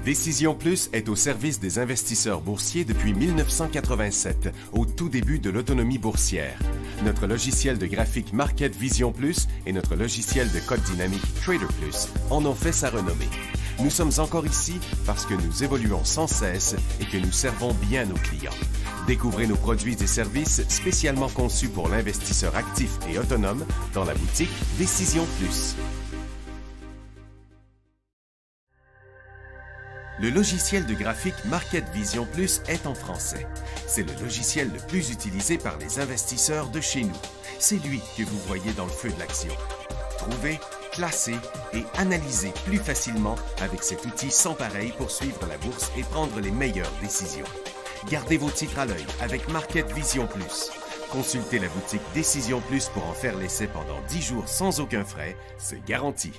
Décision Plus est au service des investisseurs boursiers depuis 1987, au tout début de l'autonomie boursière. Notre logiciel de graphique Market Vision Plus et notre logiciel de code dynamique Trader Plus en ont fait sa renommée. Nous sommes encore ici parce que nous évoluons sans cesse et que nous servons bien nos clients. Découvrez nos produits et services spécialement conçus pour l'investisseur actif et autonome dans la boutique Décision Plus. Le logiciel de graphique Market Vision Plus est en français. C'est le logiciel le plus utilisé par les investisseurs de chez nous. C'est lui que vous voyez dans le feu de l'action. Trouvez, classez et analysez plus facilement avec cet outil sans pareil pour suivre la bourse et prendre les meilleures décisions. Gardez vos titres à l'œil avec Market Vision Plus. Consultez la boutique Décision Plus pour en faire l'essai pendant 10 jours sans aucun frais, c'est garanti.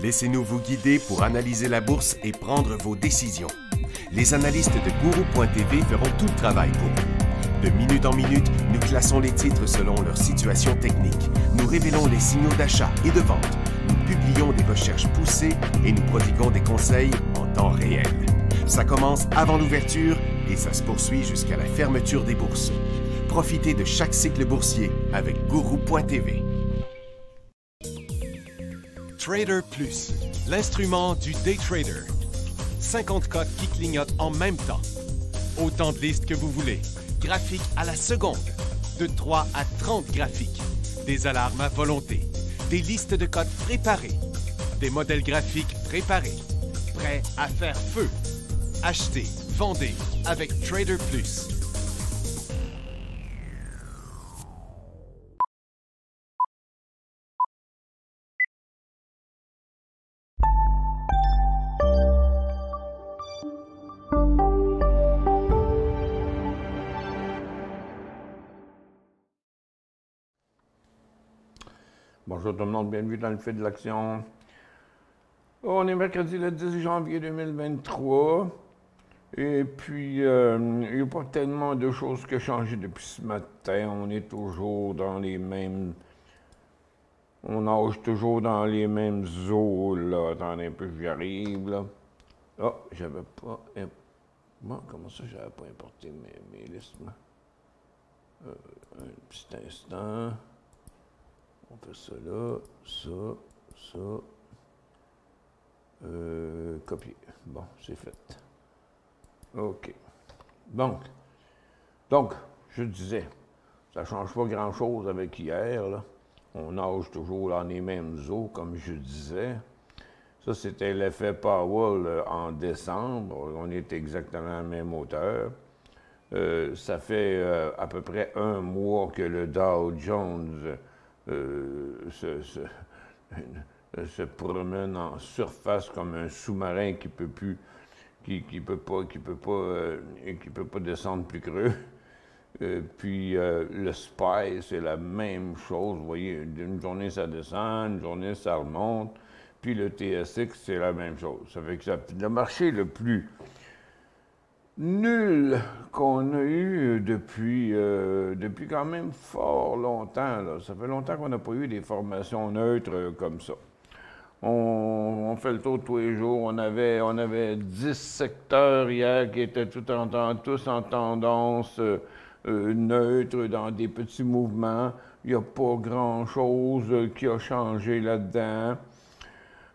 Laissez-nous vous guider pour analyser la bourse et prendre vos décisions. Les analystes de Guru.tv feront tout le travail pour vous. De minute en minute, nous classons les titres selon leur situation technique. Nous révélons les signaux d'achat et de vente. Nous publions des recherches poussées et nous prodiguons des conseils en temps réel. Ça commence avant l'ouverture et ça se poursuit jusqu'à la fermeture des bourses. Profitez de chaque cycle boursier avec Guru.tv. Trader Plus, l'instrument du day trader. 50 codes qui clignotent en même temps. Autant de listes que vous voulez. Graphiques à la seconde. De 3 à 30 graphiques. Des alarmes à volonté. Des listes de codes préparées. Des modèles graphiques préparés. Prêts à faire feu. Achetez, vendez avec Trader Plus. Bonjour tout le monde, bienvenue dans le feu de l'action. On est mercredi le 10 janvier 2023 et puis il n'y a pas tellement de choses qui ont changé depuis ce matin. On est toujours dans les mêmes... On nage toujours dans les mêmes eaux, là. Attendez un peu, j'y arrive, là. Ah, j'avais pas... Bon, comment ça, j'avais pas importé mes listes, moi? Un petit instant... On fait ça là, ça, copier. Bon, c'est fait. OK. Donc, je disais, ça ne change pas grand-chose avec hier, là. On nage toujours dans les mêmes eaux, comme je disais. Ça, c'était l'effet Powell en décembre. On est exactement à la même hauteur. Ça fait à peu près un mois que le Dow Jones... se promène en surface comme un sous-marin qui peut plus, qui peut pas descendre plus creux. Puis le SPY, c'est la même chose. Vous voyez, une journée ça descend, une journée ça remonte. Puis le TSX, c'est la même chose. Ça fait que le marché le plus nul qu'on a eu depuis quand même fort longtemps. Là. Ça fait longtemps qu'on n'a pas eu des formations neutres comme ça. On fait le tour tous les jours. On avait 10 secteurs hier qui étaient tous en tendance neutre dans des petits mouvements. Il n'y a pas grand-chose qui a changé là-dedans.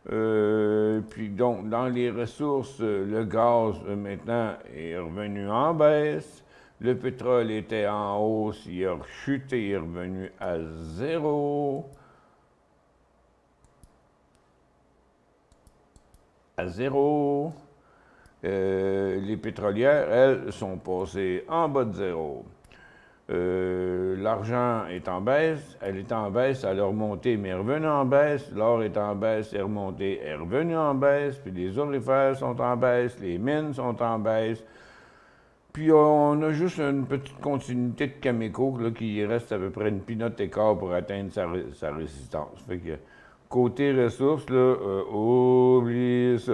Puis donc, dans les ressources, le gaz, maintenant, est revenu en baisse. Le pétrole était en hausse, il a chuté, il est revenu à zéro. À zéro. Les pétrolières, elles, sont passées en bas de zéro. L'argent est en baisse, elle est en baisse, elle est remontée, mais est revenue en baisse. L'or est en baisse, est remonté, est revenu en baisse. Puis les orifères sont en baisse, les mines sont en baisse. Puis on a juste une petite continuité de Cameco là, qui reste à peu près une pinotte écart pour atteindre sa résistance. Fait que côté ressources, là, oubliez ça.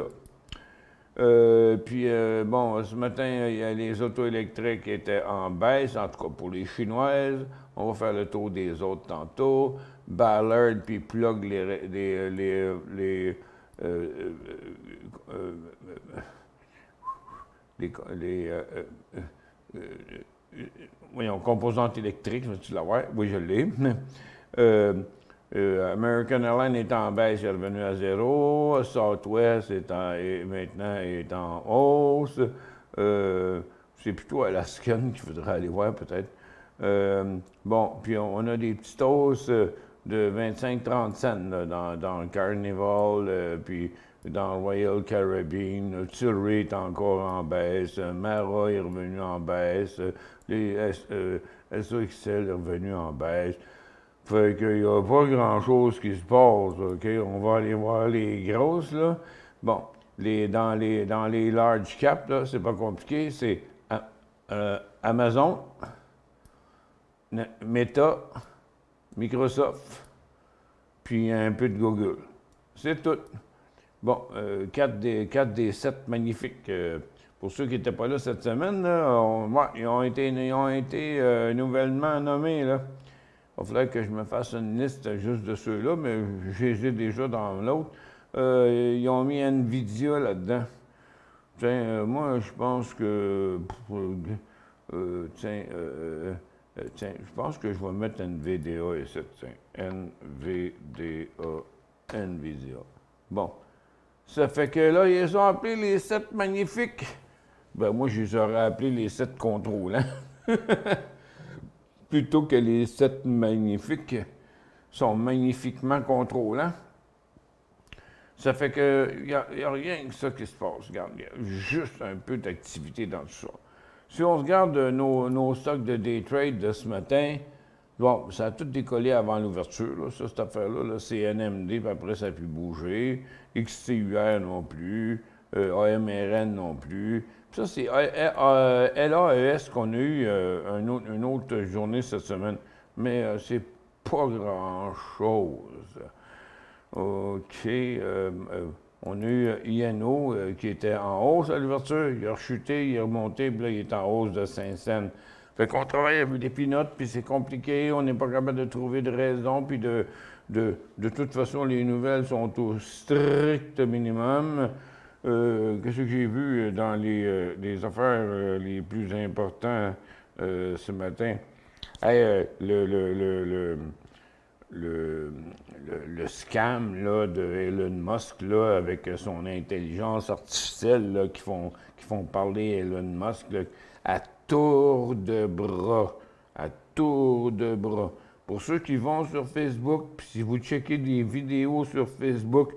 Bon, ce matin, il y a les autos électriques qui étaient en baisse, en tout cas pour les Chinoises. On va faire le tour des autres tantôt. Ballard, puis il plug les voyons, composantes électriques, veux-tu l'avoir? Oui, je l'ai. American Airlines est en baisse, il est revenu à zéro. Southwest maintenant est en hausse. C'est plutôt Alaskan qu'il faudrait aller voir peut-être. Bon, puis on a des petites hausses de 25-30 cents là, dans Carnival, puis dans Royal Caribbean. Tilray est encore en baisse. Mara est revenu en baisse. Les SAXL est revenu en baisse. Fait qu'il n'y a pas grand-chose qui se passe, OK? On va aller voir les grosses, là. Bon, dans les large caps, là, c'est pas compliqué. C'est Amazon, Meta, Microsoft, puis un peu de Google. C'est tout. Bon, 4 des 7 magnifiques. Pour ceux qui n'étaient pas là cette semaine, là, ils ont été nouvellement nommés, là. Il va falloir que je me fasse une liste juste de ceux-là, mais je les ai déjà dans l'autre. Ils ont mis NVIDIA là-dedans. Tiens, moi, je pense que... tiens, je pense que je vais mettre NVIDIA ici. Tiens, NVIDIA. Bon. Ça fait que là, ils ont appelé les 7 magnifiques. Ben, moi, je les aurais appelés les 7 contrôlants. Plutôt que les 7 magnifiques sont magnifiquement contrôlants. Ça fait qu'il n'y a rien que ça qui se passe. Regarde, il y a juste un peu d'activité dans tout ça. Si on regarde nos stocks de day trade de ce matin, bon, ça a tout décollé avant l'ouverture, là, ça, cette affaire-là. Là, c'est NMD, puis après, ça a pu bouger. XTUR non plus. AMRN non plus. Puis ça, c'est LAES qu'on a eu une autre journée cette semaine. Mais c'est pas grand-chose. OK. On a eu INO qui était en hausse à l'ouverture. Il a rechuté, il est remonté, puis là, il est en hausse de 5 cents. Fait qu'on travaille avec des pinottes, puis c'est compliqué. On n'est pas capable de trouver de raison, puis de toute façon, les nouvelles sont au strict minimum. Qu'est-ce que j'ai vu dans les affaires les plus importantes ce matin? Hey, le scam là, de Elon Musk là, avec son intelligence artificielle là, qui font parler Elon Musk là, à tour de bras. À tour de bras. Pour ceux qui vont sur Facebook, puis si vous checkez des vidéos sur Facebook,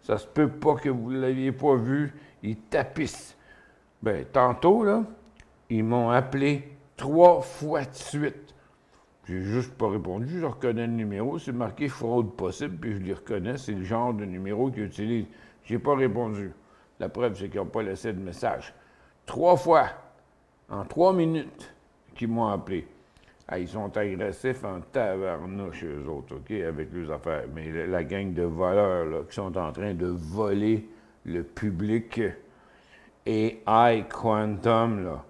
ça se peut pas que vous ne l'aviez pas vu, ils tapissent. Ben, tantôt, là, ils m'ont appelé 3 fois de suite. J'ai juste pas répondu, je reconnais le numéro, c'est marqué fraude possible, puis je les reconnais, c'est le genre de numéro qu'ils utilisent. J'ai pas répondu. La preuve, c'est qu'ils n'ont pas laissé de message. 3 fois, en 3 minutes, qu'ils m'ont appelé. Ah, ils sont agressifs en tabarnouche, eux autres, OK, avec leurs affaires. Mais la gang de voleurs là, qui sont en train de voler le public et AI Quantum, là.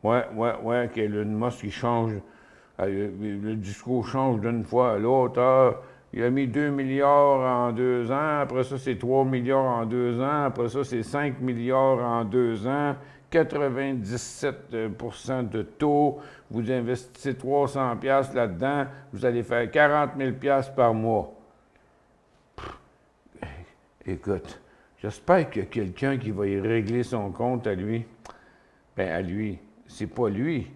Ouais, qu'Elon Musk, il change, le discours change d'une fois à l'autre. Ah, il a mis 2 milliards en 2 ans, après ça, c'est 3 milliards en 2 ans, après ça, c'est 5 milliards en 2 ans. 97% de taux, vous investissez 300 $ là-dedans, vous allez faire 40 000 $ par mois. Écoute, j'espère qu'il y a quelqu'un qui va y régler son compte à lui. Ben à lui, c'est pas lui,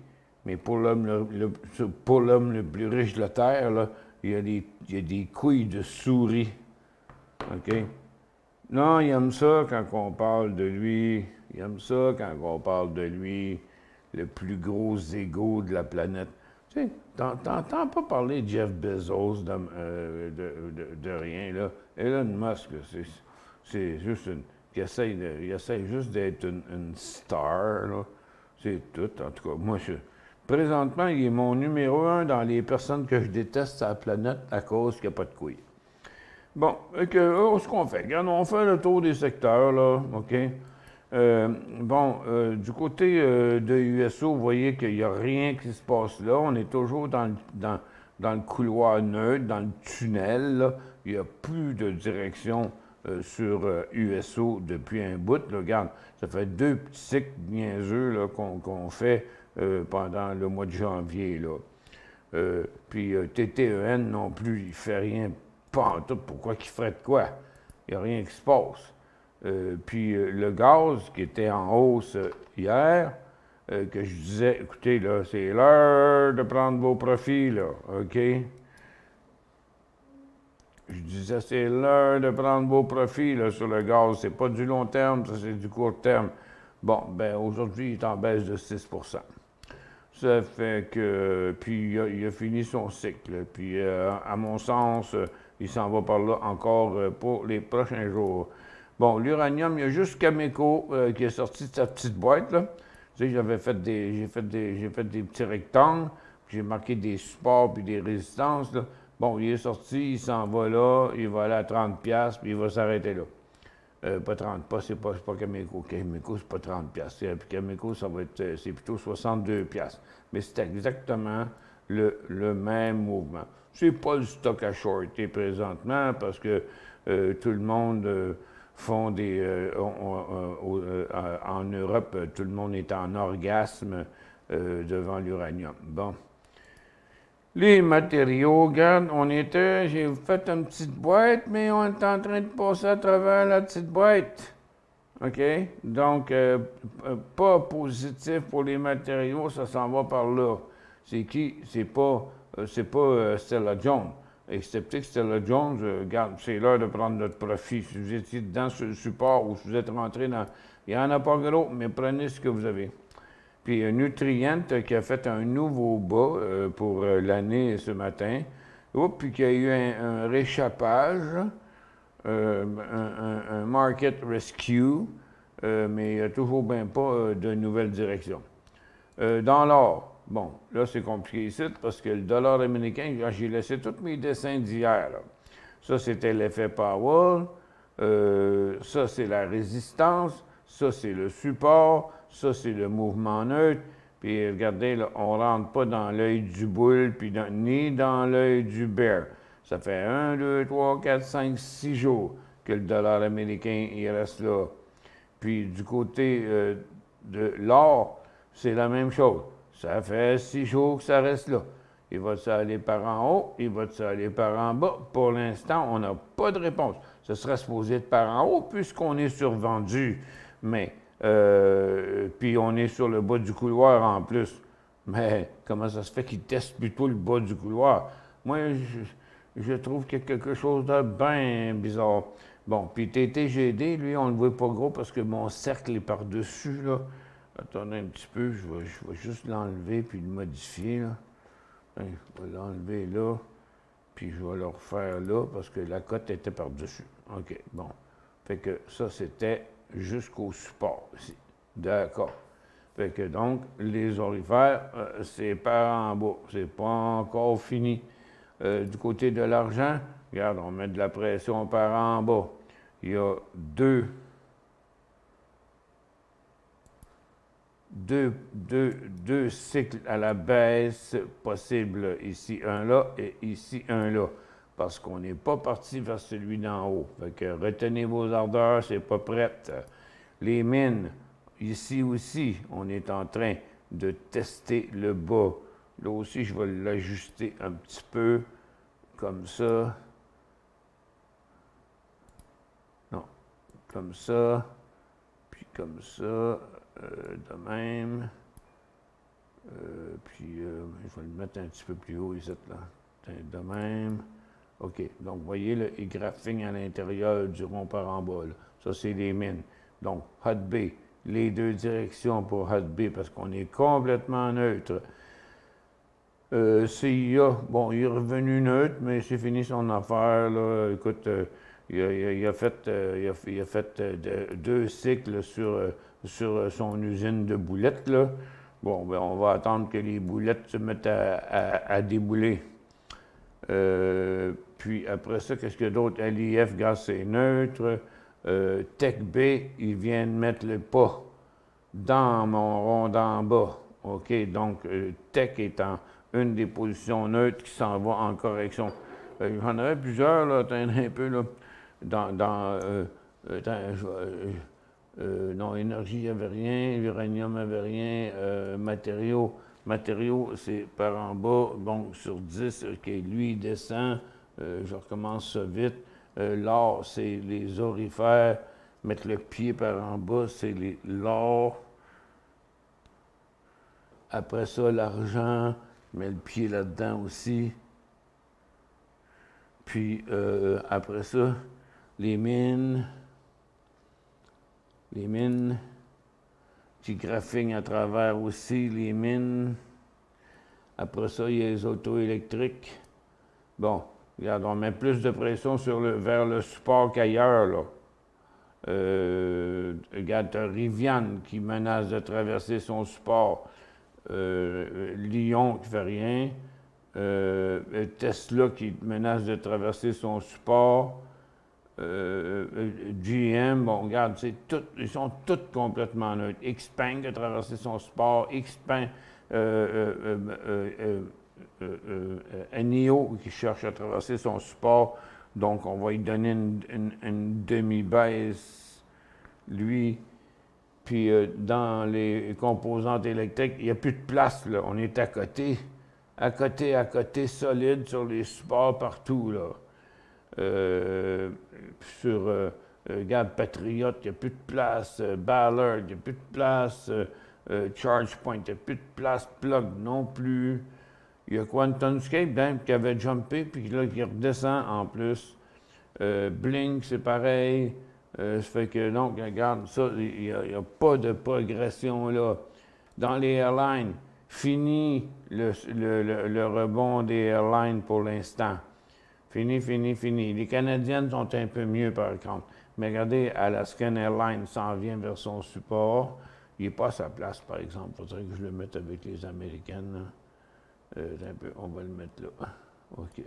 mais pour l'homme le plus riche de la Terre, là, il y a des couilles de souris. OK? Non, il aime ça quand on parle de lui. Il aime ça quand on parle de lui, le plus gros égo de la planète. Tu sais, t'entends pas parler de Jeff Bezos de rien, là. Elon Musk, c'est juste il essaie juste d'être une star, là. C'est tout, en tout cas. Moi, présentement, il est mon numéro 1 dans les personnes que je déteste sur la planète à cause qu'il n'y a pas de couilles. Bon, ce qu'on fait? Regarde, on fait le tour des secteurs, là, OK? Du côté de USO, vous voyez qu'il n'y a rien qui se passe là. On est toujours dans dans le couloir neutre, dans le tunnel, là, il n'y a plus de direction sur USO depuis un bout. Là, regarde, ça fait 2 petits cycles niaiseux qu'on fait pendant le mois de janvier. Là. Puis TTEN non plus, il ne fait rien, pas en tout. Pourquoi qu'il ferait de quoi? Il n'y a rien qui se passe. Puis le gaz qui était en hausse hier, que je disais, écoutez, là, c'est l'heure de prendre vos profits, là, OK? Je disais, c'est l'heure de prendre vos profits, là, sur le gaz. C'est pas du long terme, ça, c'est du court terme. Bon, ben aujourd'hui, il est en baisse de 6 %. Ça fait que, puis il a fini son cycle. Puis, à mon sens, il s'en va par là encore pour les prochains jours. Bon, l'uranium, il y a juste Cameco qui est sorti de sa petite boîte, là. Tu sais, j'ai fait des petits rectangles, j'ai marqué des supports puis des résistances, là. Bon, il est sorti, il s'en va là, il va aller à 30$, puis il va s'arrêter là. Pas 30, c'est pas Cameco. Cameco, c'est pas 30$. Puis Cameco, c'est plutôt 62$. Mais c'est exactement le même mouvement. C'est pas le stock à shorter présentement parce que tout le monde font des... en Europe, tout le monde est en orgasme devant l'uranium. Bon. Les matériaux, regarde, j'ai fait une petite boîte, mais on est en train de passer à travers la petite boîte. OK? Donc, pas positif pour les matériaux, ça s'en va par là. C'est qui? C'est pas Stella Jones. Excepté que Stella Jones, regarde, c'est l'heure de prendre notre profit. Si vous étiez dans ce support ou si vous êtes rentré dans... Il n'y en a pas gros, mais prenez ce que vous avez. Puis Nutrient qui a fait un nouveau bas pour l'année ce matin. Puis qu'il y a eu un réchappage, un market rescue, mais il n'y a toujours bien pas de nouvelle direction. Dans l'or, bon, là c'est compliqué ici parce que le dollar américain, j'ai laissé tous mes dessins d'hier. Ça c'était l'effet Powell, ça c'est la résistance, ça c'est le support, ça c'est le mouvement neutre. Puis regardez, là, on ne rentre pas dans l'œil du bull, puis ni dans l'œil du bear. Ça fait 1, 2, 3, 4, 5, 6 jours que le dollar américain il reste là. Puis du côté de l'or, c'est la même chose. Ça fait 6 jours que ça reste là. Il va-tu aller par en haut? Il va-tu aller par en bas? Pour l'instant, on n'a pas de réponse. Ce serait supposé être par en haut puisqu'on est survendu. Mais, puis on est sur le bas du couloir en plus. Mais comment ça se fait qu'ils testent plutôt le bas du couloir? Moi, je trouve qu'il y a quelque chose de bien bizarre. Bon, puis TTGD, lui, on ne le voit pas gros parce que mon cercle est par-dessus, là. Attendez un petit peu, je vais juste l'enlever puis le modifier, là. Je vais l'enlever là, puis je vais le refaire là parce que la cote était par-dessus. OK, bon. Fait que ça, c'était jusqu'au support ici. D'accord. Fait que donc, les orifères, c'est par en bas. C'est pas encore fini. Du côté de l'argent, regarde, on met de la pression par en bas. Il y a deux cycles à la baisse possibles. Ici un là et ici un là. Parce qu'on n'est pas parti vers celui d'en haut. Fait que retenez vos ardeurs, c'est pas prête. Les mines, ici aussi, on est en train de tester le bas. Là aussi, je vais l'ajuster un petit peu, comme ça. Non, comme ça, puis comme ça, de même. Puis, je vais le mettre un petit peu plus haut ici, là. De même. OK, donc, vous voyez le graphing à l'intérieur du rond par en bas, là. Ça, c'est les mines. Donc, Hot B, les deux directions pour Hot B, parce qu'on est complètement neutre. CIA, bon, il est revenu neutre, mais c'est fini son affaire, là. Écoute, il a fait 2 cycles sur son usine de boulettes, là. Bon, ben, on va attendre que les boulettes se mettent à débouler. Puis après ça, qu'est-ce qu'il y a d'autre? LIF, gaz, c'est neutre. Tech B, ils viennent mettre le pas dans mon rond d'en bas. OK, donc Tech est en une des positions neutres qui s'en va en correction. J'en avais plusieurs, là, un peu, là, non, énergie, il n'y avait rien, uranium, il n'y avait rien, matériaux, c'est par en bas, bon, sur 10, OK, lui, il descend, je recommence ça vite. L'or, c'est les orifères, mettre le pied par en bas, c'est l'or. Après ça, l'argent, met le pied là-dedans aussi. Puis, après ça, les mines, petit graphique à travers aussi, les mines. Après ça, il y a les autos électriques. Bon, regarde, on met plus de pression vers le support qu'ailleurs, là. Regarde, tu as Rivian qui menace de traverser son support. Lyon qui fait rien. Tesla qui menace de traverser son support. GM, bon, regarde, ils sont tous complètement neutres. Xpeng a traversé son support. Xpeng, NIO qui cherche à traverser son support. Donc, on va lui donner une demi-baisse, lui. Puis, dans les composantes électriques, il n'y a plus de place, là. On est à côté, solide sur les supports partout, là. Regarde, Patriot, il n'y a plus de place. Ballard, il n'y a plus de place. ChargePoint, il n'y a plus de place. Plug non plus. Il y a QuantumScape, hein, qui avait jumpé, puis là, qui redescend en plus. Blink, c'est pareil. Ça fait que, donc, regarde, ça, il n'y a pas de progression là. Dans les airlines, fini le rebond des airlines pour l'instant. Fini. Les Canadiennes sont un peu mieux, par contre. Mais regardez, Alaskan Airlines s'en vient vers son support. Il n'est pas à sa place, par exemple. Il faudrait que je le mette avec les Américaines. Un peu, on va le mettre là. OK.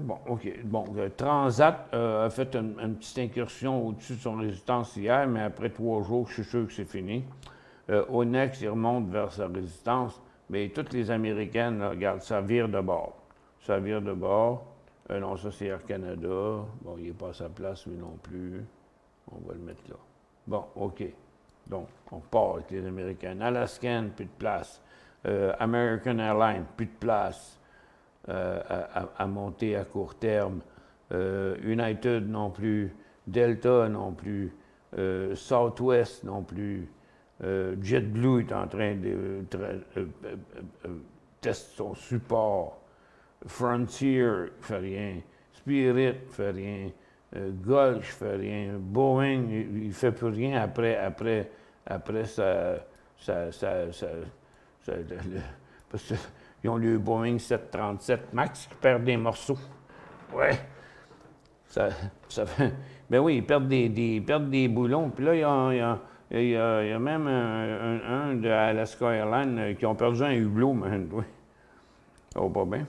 Bon, OK. Bon, Transat a fait une petite incursion au-dessus de son résistance hier, mais après 3 jours, je suis sûr que c'est fini. Onex, il remonte vers sa résistance, mais toutes les Américaines, là, regarde, ça vire de bord. Non, ça, c'est Air Canada. Bon, il n'est pas à sa place, lui non plus. On va le mettre là. Bon, OK. Donc, on part avec les Américaines. Alaskan, plus de place. American Airlines, plus de place à monter à court terme. United non plus. Delta non plus. Southwest non plus. JetBlue est en train de tester son support. Frontier fait rien. Spirit fait rien. Gulf fait rien. Boeing, il fait plus rien après parce qu'ils ont le Boeing 737 MAX qui perd des morceaux. Ouais. Ça fait. Ben oui, ils perdent des boulons. Puis là, il y a même un de Alaska Airlines qui ont perdu un hublot, man. Oui. Oh, pas bien.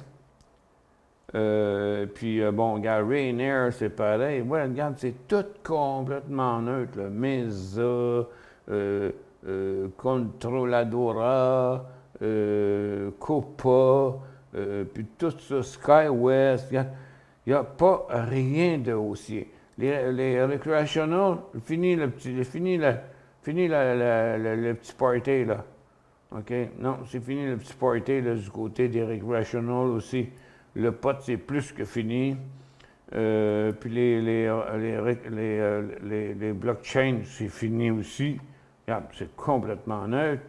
Puis, bon, regarde, Ryanair, c'est pareil. Ouais, regarde, c'est tout complètement neutre. Là. Mesa, Controladora, Copa, puis tout ça, SkyWest. Il n'y a pas rien de haussier. Les recreational, fini le petit party, là. OK? Non, c'est fini le petit party, là, du côté des recreational aussi. Le pot, c'est plus que fini. Puis les blockchains, c'est fini aussi. Regarde, c'est complètement neutre.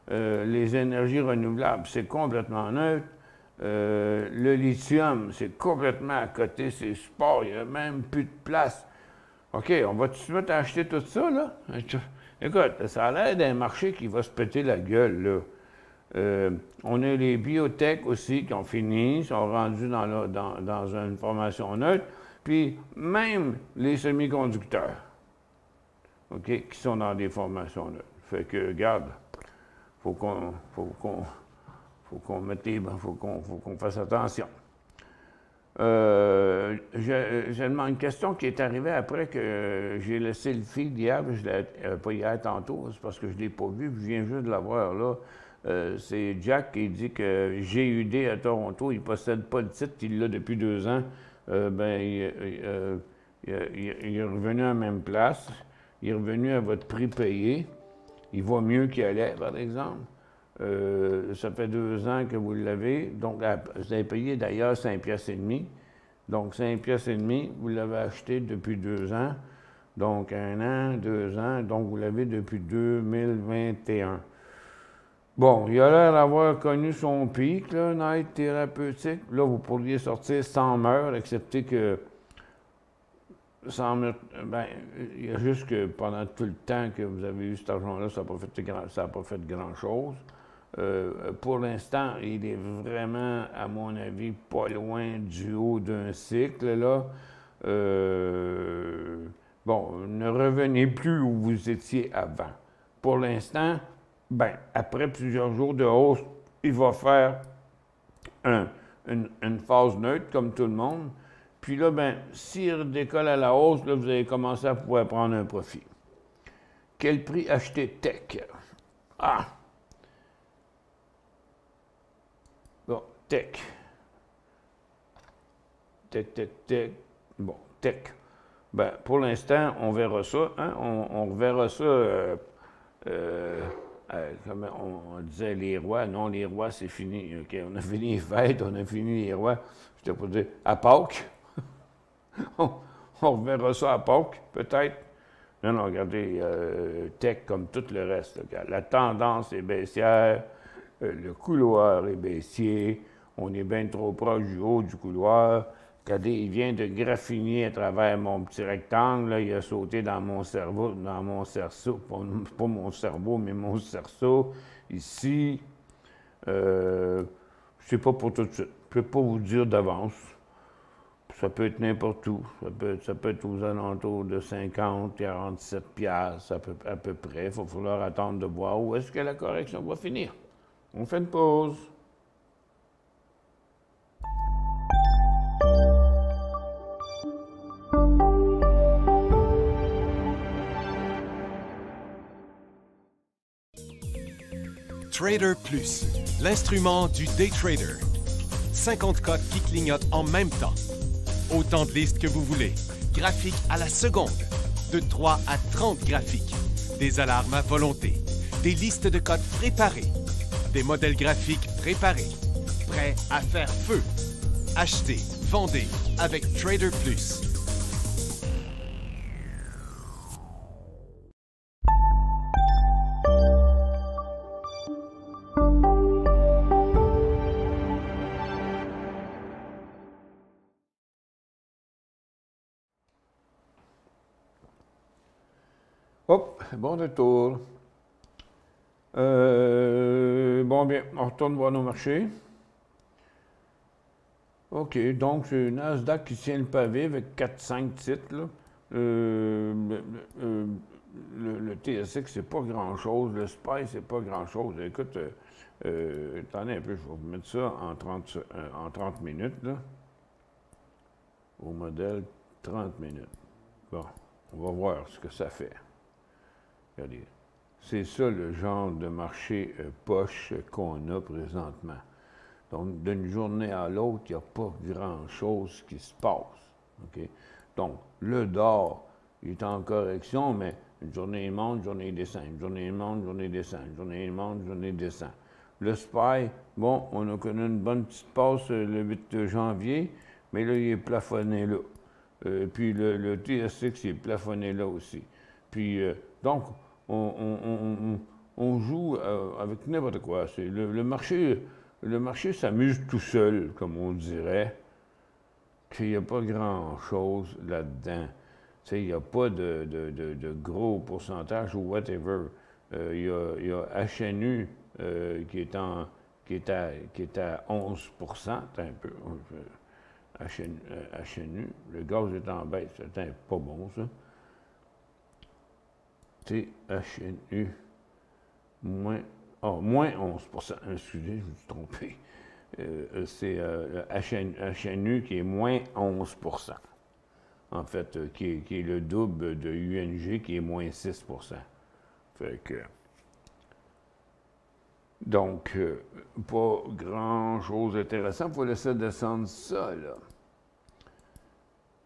Les énergies renouvelables, c'est complètement neutre. Le lithium, c'est complètement à côté, c'est sport, il n'y a même plus de place. OK, on va tout de suite acheter tout ça, là? Écoute, ça a l'air d'un marché qui va se péter la gueule, là. On a les biotech aussi qui ont fini, sont rendus dans une formation neutre, puis même les semi-conducteurs, OK, qui sont dans des formations neutres. Fait que, regarde, faut qu'on fasse attention. J'ai une question qui est arrivée après que j'ai laissé le feed hier, pas hier tantôt, c'est parce que je ne l'ai pas vu, puis je viens juste de la voir là. c'est Jack qui dit que GUD à Toronto, il ne possède pas le titre, il l'a depuis 2 ans. Il est revenu à la même place, il est revenu à votre prix payé. Il va mieux qu'il allait, par exemple. Ça fait 2 ans que vous l'avez. Donc, vous avez payé d'ailleurs 5 piastres et demi. Donc, 5 piastres et demi, vous l'avez acheté depuis 2 ans. Donc, 1 an, 2 ans. Donc, vous l'avez depuis 2021. Bon, il a l'air d'avoir connu son pic, là, Night Thérapeutique. Là, vous pourriez sortir sans meurtre, excepté que sans meurtre, ben, il y a juste que pendant tout le temps que vous avez eu cet argent-là, ça n'a pas fait grand-chose. Pour l'instant, il est vraiment, à mon avis, pas loin du haut d'un cycle, là. Bon, ne revenez plus où vous étiez avant. Pour l'instant, ben, après plusieurs jours de hausse, il va faire une phase neutre, comme tout le monde. Puis là, ben, s'il redécolle à la hausse, là, vous allez commencer à pouvoir prendre un profit. Quel prix acheter Tech? Ah! Bon, Tech. Tech. Bon, Tech. Ben, pour l'instant, on verra ça. Hein? On reverra ça. Comme on disait les rois. Non, les rois, c'est fini. Okay, on a fini les fêtes, on a fini les rois. Je t'ai pas dit à Pâques. on reverra ça à Pâques, peut-être. Non, regardez, Tech comme tout le reste. Là, la tendance est baissière, le couloir est baissier, on est bien trop proche du haut du couloir. Regardez, il vient de graffiner à travers mon petit rectangle, là, il a sauté dans mon cerveau, dans mon cerceau, pas mon cerveau, mais mon cerceau, ici. Je ne sais pas pour tout de suite, je ne peux pas vous dire d'avance. Ça peut être n'importe où. Ça peut être aux alentours de 50, 47 piastres à peu près. Il va falloir attendre de voir où est-ce que la correction va finir. On fait une pause. Trader Plus, l'instrument du day trader. 50 cotes qui clignotent en même temps. Autant de listes que vous voulez. Graphiques à la seconde. De 3 à 30 graphiques. Des alarmes à volonté. Des listes de cotes préparées. Des modèles graphiques préparés. Prêts à faire feu. Achetez, vendez avec Trader Plus. Hop, bon retour. Bon, bien, on retourne voir nos marchés. OK, donc c'est Nasdaq qui tient le pavé avec 4-5 titres. Là. Le TSX, c'est pas grand-chose. Le SPY, c'est pas grand-chose. Écoute, attendez un peu, je vais vous mettre ça en 30 minutes. Là. Au modèle 30 minutes. Bon, on va voir ce que ça fait. Regardez, c'est ça le genre de marché poche qu'on a présentement. Donc, d'une journée à l'autre, il n'y a pas grand-chose qui se passe. Okay? Donc, le DOR, il est en correction, mais une journée il monte, une journée il descend, une journée il monte, une journée il descend, une journée il monte, une journée il descend. Le SPY, bon, on a connu une bonne petite passe le 8 janvier, mais là, il est plafonné là. Puis le TSX, il est plafonné là aussi. Puis, donc, on joue avec n'importe quoi. Le marché s'amuse tout seul, comme on dirait. Il n'y a pas grand-chose là-dedans. Il n'y a pas de gros pourcentage ou whatever. Il y a HNU qui est à 11 c'est un peu. HNU, le gaz est en baisse. C'est pas bon, ça. THNU, moins 11 excusez, je me suis trompé. C'est HNU qui est moins 11 en fait, qui est le double de UNG qui est moins 6 Fait que. Donc, pas grand-chose d'intéressant. Il faut laisser descendre ça, là.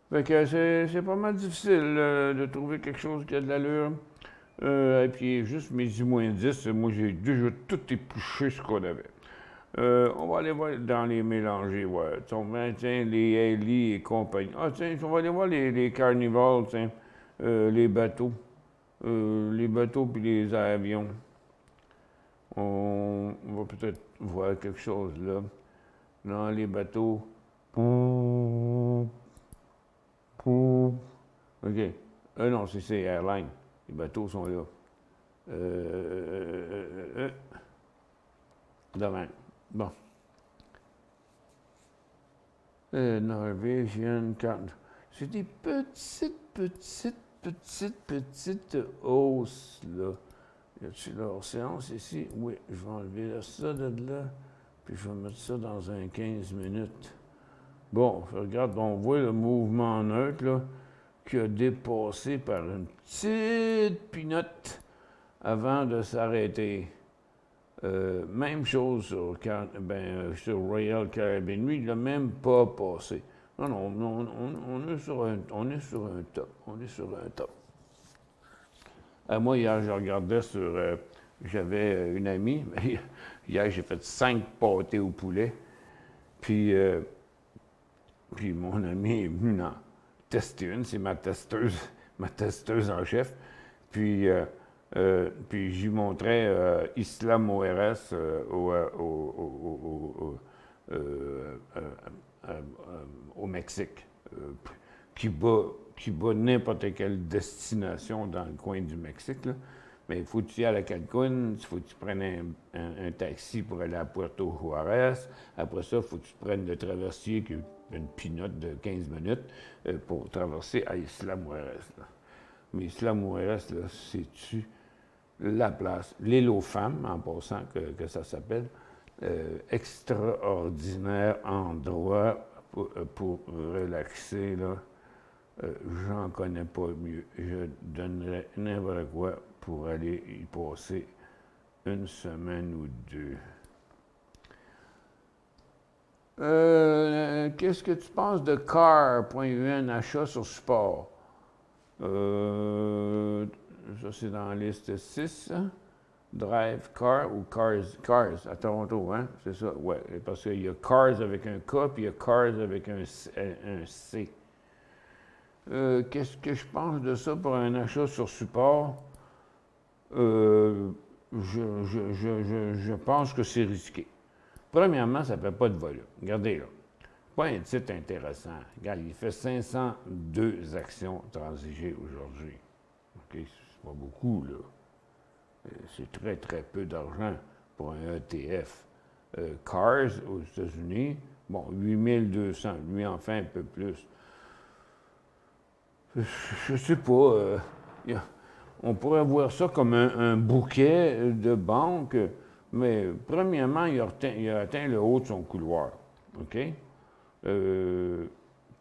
Fait que c'est pas mal difficile de trouver quelque chose qui a de l'allure. Et puis, juste midi moins 10, moi, j'ai déjà tout épluché ce qu'on avait. On va aller voir dans les mélangés, ouais. Tiens, les Hailey et compagnie. Ah, tiens, on va aller voir les Carnival, tiens, les bateaux puis les avions. On va peut-être voir quelque chose, là. Dans les bateaux. OK. Non, c'est Airline. Les bateaux sont là. Demain. Bon. Norwegian Card. C'est des petites hausses, là. Y a-t-il leur séance ici? Oui, je vais enlever ça de là, puis je vais mettre ça dans un 15 minutes. Bon, regarde, on voit le mouvement neutre, là, qui a dépassé par une petite pinotte avant de s'arrêter. Même chose sur Royal Caribbean. Lui, il ne l'a même pas passé. Non, on est sur un top. On est sur un top. Moi, hier, je regardais sur... j'avais une amie. Hier, j'ai fait 5 pâtés au poulet. Puis mon amie est venue en tester une. C'est ma testeuse en chef. Puis j'y montrais Isla Mujeres au Mexique, qui bat n'importe quelle destination dans le coin du Mexique, là. Mais il faut que tu y ailles à Cancun, il faut que tu prennes un taxi pour aller à Puerto Juárez. Après ça, il faut que tu prennes le traversier, qui est une pinotte de 15 minutes, pour traverser à Isla Mujeres, là. Mais Isla Mujeres, là, c'est-tu la place, l'île aux femmes, en passant que ça s'appelle, extraordinaire endroit pour relaxer, là. J'en connais pas mieux. Je donnerais n'importe quoi pour aller y passer une semaine ou deux. Qu'est-ce que tu penses de car.un, achat sur support? Ça, c'est dans la liste 6. Hein? Drive, car ou cars à Toronto, hein? C'est ça, ouais. Parce qu'il y a cars avec un K, puis il y a cars avec un C. Qu'est-ce que je pense de ça pour un achat sur support? Je pense que c'est risqué. Premièrement, ça ne fait pas de volume. Regardez là. Pas un titre intéressant. Regarde, il fait 502 actions transigées aujourd'hui. OK, c'est pas beaucoup, là. C'est très, très peu d'argent pour un ETF. Cars aux États-Unis, bon, 8200. Lui, en fait un peu plus. Je sais pas. On pourrait voir ça comme un bouquet de banques, mais premièrement, il a atteint le haut de son couloir. OK?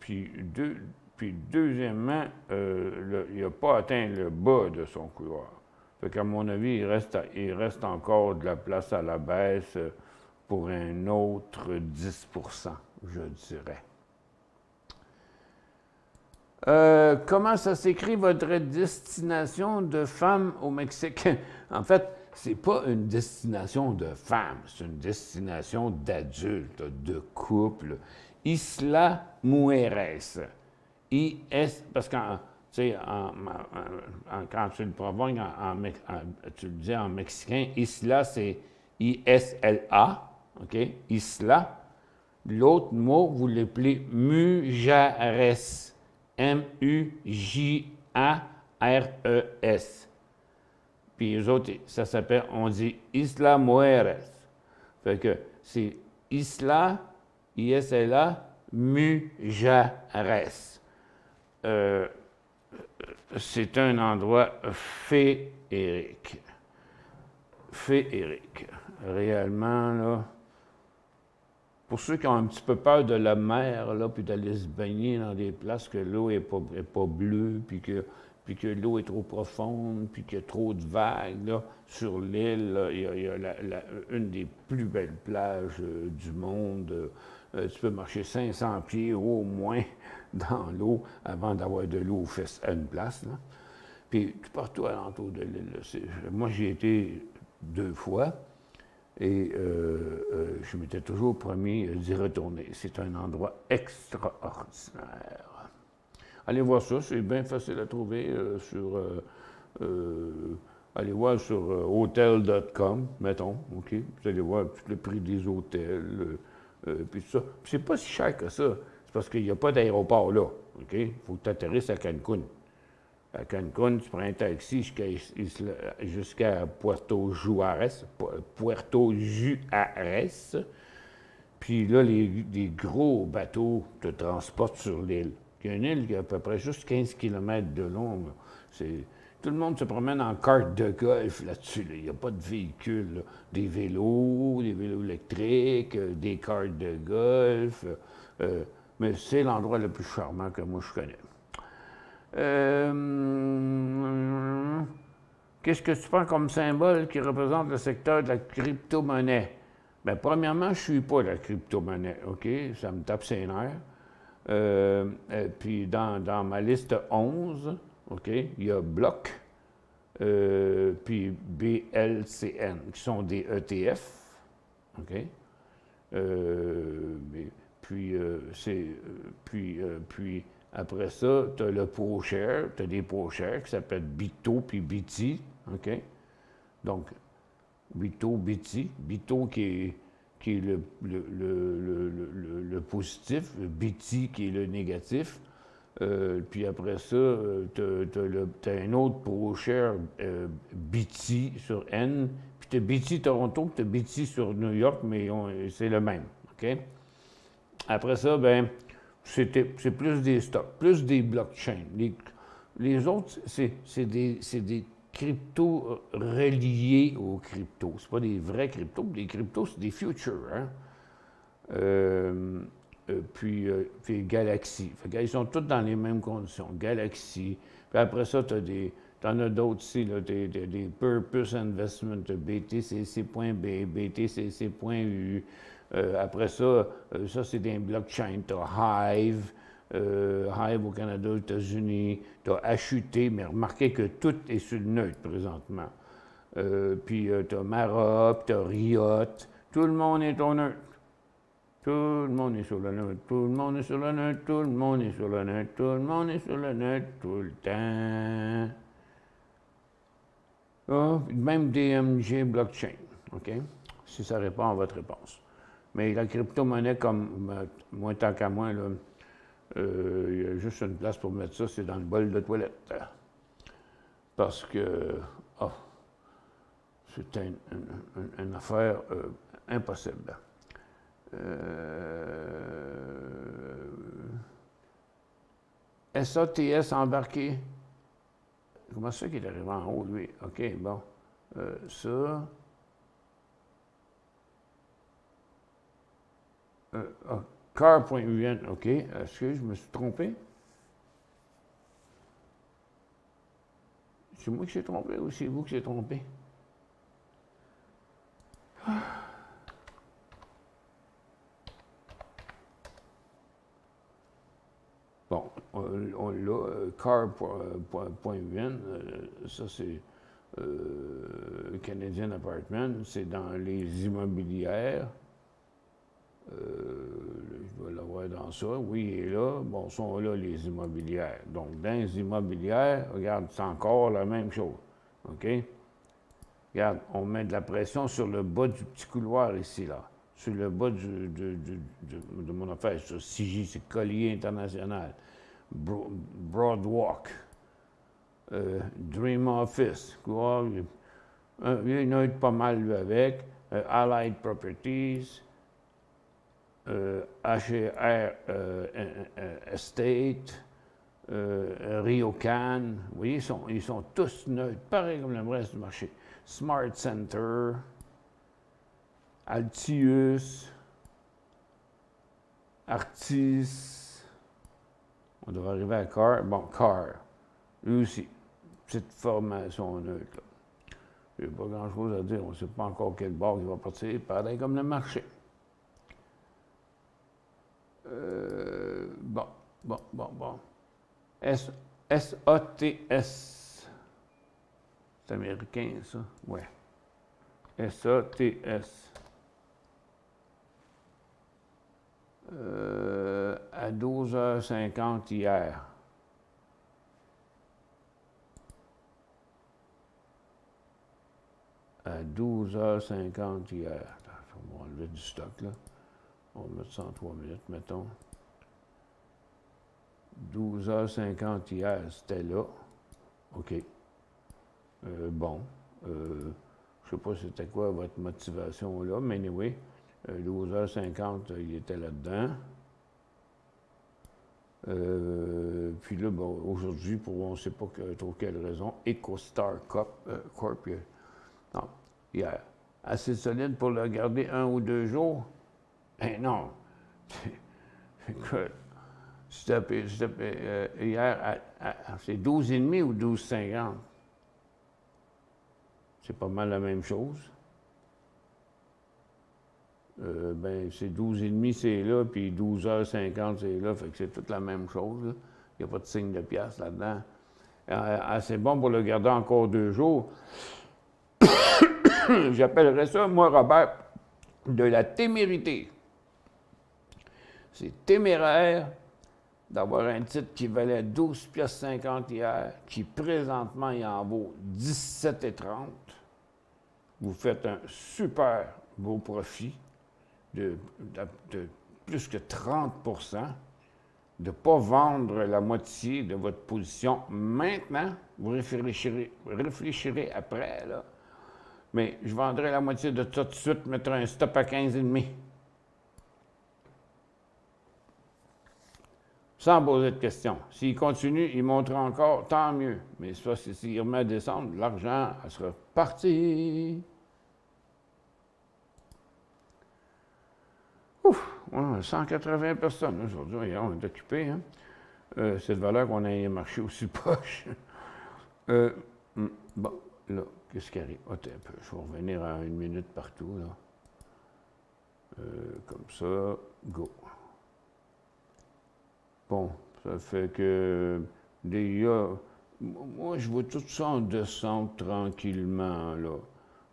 Puis deuxièmement, il n'a pas atteint le bas de son couloir. Fait qu'à mon avis, il reste encore de la place à la baisse pour un autre 10 %, je dirais. Comment ça s'écrit votre destination de femmes au Mexique? En fait, c'est pas une destination de femmes, c'est une destination d'adultes, de couples. Isla Mujeres. Parce que, tu sais, quand tu le prononces, tu le dis en mexicain, Isla, c'est I-S-L-A, OK? Isla. L'autre mot, vous l'appelez Mujeres. M-U-J-A-R-E-S. Puis les autres, ça s'appelle, on dit Isla Mujeres. Fait que c'est Isla, I-S-L-A, Mujeres. C'est un endroit féerique. Féerique. Réellement, là. Pour ceux qui ont un petit peu peur de la mer, là, puis d'aller se baigner dans des places que l'eau n'est pas bleue, puis qu'il puis que l'eau est trop profonde, puis qu'il y a trop de vagues, là, sur l'île, il y a une des plus belles plages du monde. Tu peux marcher 500 pieds au moins dans l'eau avant d'avoir de l'eau aux fesses à une place. Là. Puis partout alentour de l'île. Moi, j'y ai été 2 fois et je m'étais toujours promis d'y retourner. C'est un endroit extraordinaire. Allez voir ça, c'est bien facile à trouver allez voir sur hotel.com, mettons, OK? Vous allez voir tout le prix des hôtels, puis tout ça. Puis c'est pas si cher que ça. C'est parce qu'il n'y a pas d'aéroport là, OK? Il faut que tu atterrisses à Cancun. À Cancun, tu prends un taxi jusqu'à Puerto Juárez. Puis là, les gros bateaux te transportent sur l'île. Il y a une île qui a à peu près juste 15 km de long. Tout le monde se promène en carte de golf là-dessus. Là. Il n'y a pas de véhicules. Là. Des vélos électriques, des cartes de golf. Mais c'est l'endroit le plus charmant que moi je connais. Qu'est-ce que tu prends comme symbole qui représente le secteur de la crypto-monnaie? Bien, premièrement, je ne suis pas la crypto-monnaie, OK? Ça me tape ses nerfs. Puis dans ma liste 11, OK, il y a Block, puis BLCN, qui sont des ETF, OK? Puis après ça, tu as le ProShare, tu as des ProShare qui s'appellent Bito puis Biti, OK? Donc, Bito, Biti, Bito qui est le positif, Biti qui est le négatif. Puis après ça, tu as un autre ProShare Biti sur N, puis tu as Biti Toronto, puis tu as Biti sur New York, mais c'est le même, OK? Après ça, ben c'est plus des stocks, plus des blockchains. Les autres, c'est des cryptos reliés aux cryptos. Ce pas des vrais cryptos. Les cryptos, c'est des futures. Hein? Puis Galaxy. Ils sont tous dans les mêmes conditions. Galaxy. Puis après ça, tu en as d'autres ici, là, des Purpose Investment, BTCC.B, BTCC.U. Après ça, ça c'est des blockchains. Tu as Hive, Hive au Canada, aux États-Unis. Tu as HUT, mais remarquez que tout est sur le neutre présentement. Puis tu as Mara, tu as Riot. Tout le monde est au neutre. Tout le monde est sur le neutre. Tout le monde est sur le neutre. Tout le monde est sur le neutre. Tout le monde est sur le neutre tout le temps. Ah, même DMG blockchain, OK? Si ça répond à votre réponse. Mais la crypto-monnaie, comme moi, tant qu'à moi, il y a juste une place pour mettre ça, c'est dans le bol de toilette. Parce que, c'est une affaire impossible. SATS embarqué. Comment ça qu'il est arrivé en haut, lui? OK, bon. Ça. Car.un, OK. Est-ce que je me suis trompé? C'est moi qui s'est trompé ou c'est vous qui s'est trompé? Bon, on l'a, car.un, ça c'est Canadian Apartment, c'est dans les immobilières. Je dois l'avoir dans ça. Oui, il est là. Bon, sont là les immobilières. Donc, dans les immobilières, regarde, c'est encore la même chose. OK? Regarde, on met de la pression sur le bas du petit couloir ici, là. Sur le bas de mon affaire, sur CJ, c'est Collier International. Broadwalk. Dream Office. Quoi? Il y en a pas mal, lui, avec. Allied Properties. HR Estate, Ryokan, vous voyez, ils sont tous neutres, pareil comme le reste du marché. Smart Center, Altius, Artis, on devrait arriver à Car, bon, Car, lui aussi, petite formation neutre. Il n'y a pas grand-chose à dire. On ne sait pas encore quel bord il va partir. Pareil comme le marché. Bon. SATS. C'est américain, ça? Ouais. SATS. À 12h50 hier. À 12h50 hier. Attends, on va enlever du stock, là. On va mettre ça en 3 minutes, mettons. 12h50 hier, c'était là. OK. Bon. Je ne sais pas c'était quoi votre motivation là, mais anyway, 12h50, il était là-dedans. Puis là, bon, aujourd'hui, pour on ne sait pas pour quelle raison, EcoStar Corp, non, hier. Assez solide pour le garder 1 ou 2 jours? Ben non. Écoute, hier, c'est 12,5 ou 12,50? C'est pas mal la même chose. Ben, c'est 12,5, c'est là, puis 12h50, c'est là, fait que c'est toute la même chose. Il n'y a pas de signe de pièce là-dedans. C'est bon pour le garder encore 2 jours. J'appellerais ça, moi, Robert, de la témérité. C'est téméraire d'avoir un titre qui valait 12,50 hier, qui présentement il en vaut 17,30. Vous faites un super beau profit de plus que 30 de ne pas vendre la moitié de votre position maintenant. Vous réfléchirez après, là. Mais je vendrai la moitié de ça tout de suite, mettre un stop à 15,5. Sans poser de questions. S'il continue, il montera encore, tant mieux. Mais s'il remet à descendre, l'argent, elle sera parti. Ouf, 180 personnes aujourd'hui, on est occupé. Hein? C'est de valeur qu'on ait un marché aussi poche. Bon, là, qu'est-ce qui arrive? Attends un peu, je vais revenir à 1 minute partout, là. Comme ça, go. Bon, ça fait que moi, je vois tout ça en descente tranquillement, là.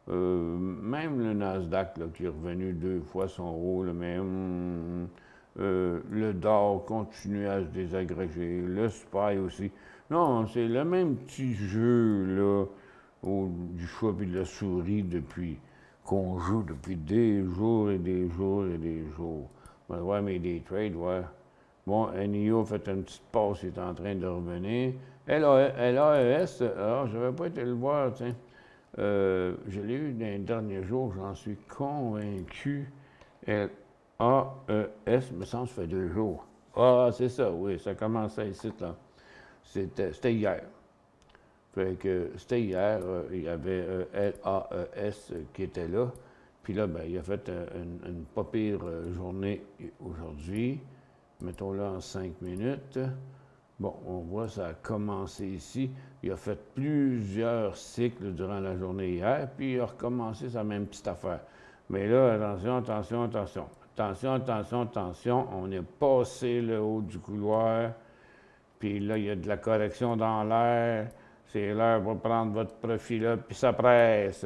Même le Nasdaq, là, qui est revenu 2 fois son haut, là, mais le Dow continue à se désagréger, le SPY aussi. Non, c'est le même petit jeu, là, du chat et de la souris qu'on joue depuis des jours et des jours et des jours. Ouais, mais des trades, ouais. Bon, NIO a fait une petite pause, il est en train de revenir. LAES, alors, je n'avais pas été le voir, tiens. Je l'ai eu dans les derniers jours, j'en suis convaincu. LAES, me semble, ça fait 2 jours. Ah, c'est ça, oui, ça commençait ici, là. C'était hier. Fait que c'était hier, il y avait LAES qui était là. Puis là, ben, il a fait une pas pire journée aujourd'hui. Mettons-le en 5 minutes. Bon, on voit, ça a commencé ici. Il a fait plusieurs cycles durant la journée hier, puis il a recommencé sa même petite affaire. Mais là, attention, on est passé le haut du couloir, puis là, il y a de la correction dans l'air. C'est l'heure pour prendre votre profit là, puis ça presse.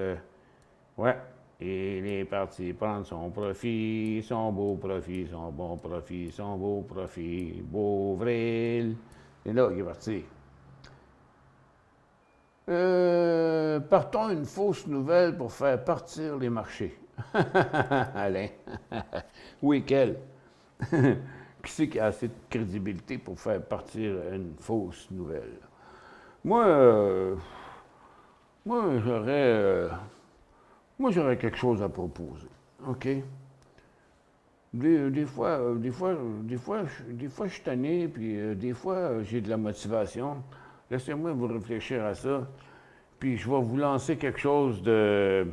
Ouais. Et il est parti prendre son profit, son beau profit, son bon profit, son beau profit, beau vril. Et là, il est parti. Partons une fausse nouvelle pour faire partir les marchés. Alain. Oui, quel? Qui c'est qui a assez de crédibilité pour faire partir une fausse nouvelle? Moi, j'aurais quelque chose à proposer, OK? Des fois, je suis tanné, puis des fois, j'ai de la motivation. Laissez-moi vous réfléchir à ça, puis je vais vous lancer quelque chose de...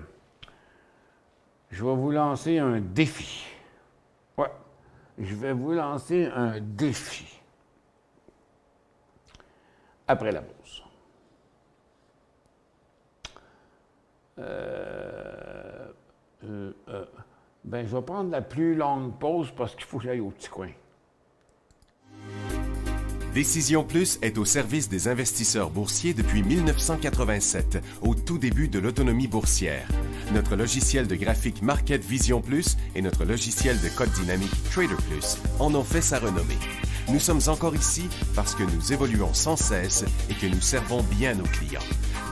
Je vais vous lancer un défi. Ouais, je vais vous lancer un défi. Après la pause. Ben, je vais prendre la plus longue pause parce qu'il faut que j'aille au petit coin. Décision Plus est au service des investisseurs boursiers depuis 1987, au tout début de l'autonomie boursière. Notre logiciel de graphique Market Vision Plus et notre logiciel de code dynamique Trader Plus en ont fait sa renommée. Nous sommes encore ici parce que nous évoluons sans cesse et que nous servons bien nos clients.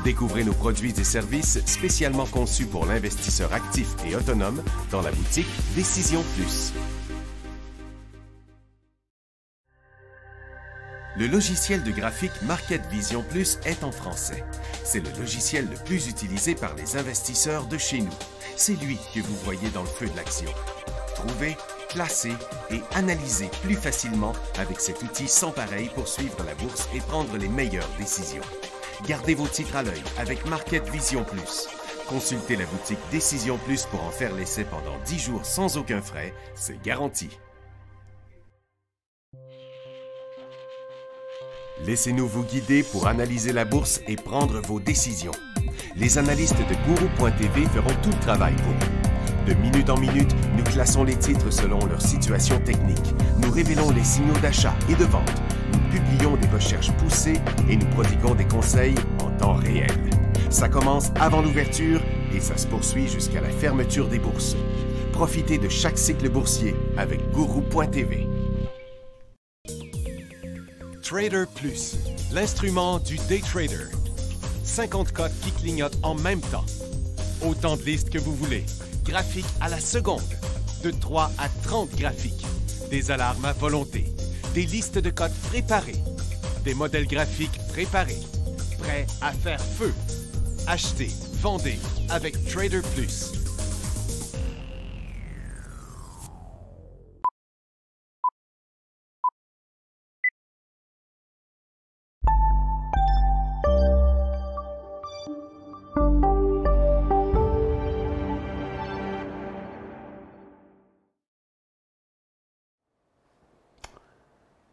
Découvrez nos produits et services spécialement conçus pour l'investisseur actif et autonome dans la boutique Décision Plus. Le logiciel de graphique Market Vision Plus est en français. C'est le logiciel le plus utilisé par les investisseurs de chez nous. C'est lui que vous voyez dans le feu de l'action. Trouvez, classez et analysez plus facilement avec cet outil sans pareil pour suivre la bourse et prendre les meilleures décisions. Gardez vos titres à l'œil avec Market Vision Plus. Consultez la boutique Décision Plus pour en faire l'essai pendant 10 jours sans aucun frais, c'est garanti. Laissez-nous vous guider pour analyser la bourse et prendre vos décisions. Les analystes de Guru.tv feront tout le travail pour vous. De minute en minute, nous classons les titres selon leur situation technique. Nous révélons les signaux d'achat et de vente. Nous publions des recherches poussées et nous prodiguons des conseils en temps réel. Ça commence avant l'ouverture et ça se poursuit jusqu'à la fermeture des bourses. Profitez de chaque cycle boursier avec Guru.tv. Trader Plus, l'instrument du day trader. 50 cotes qui clignotent en même temps. Autant de listes que vous voulez. Graphiques à la seconde. De 3 à 30 graphiques. Des alarmes à volonté. Des listes de cotes préparées. Des modèles graphiques préparés. Prêts à faire feu. Achetez, vendez avec Trader Plus.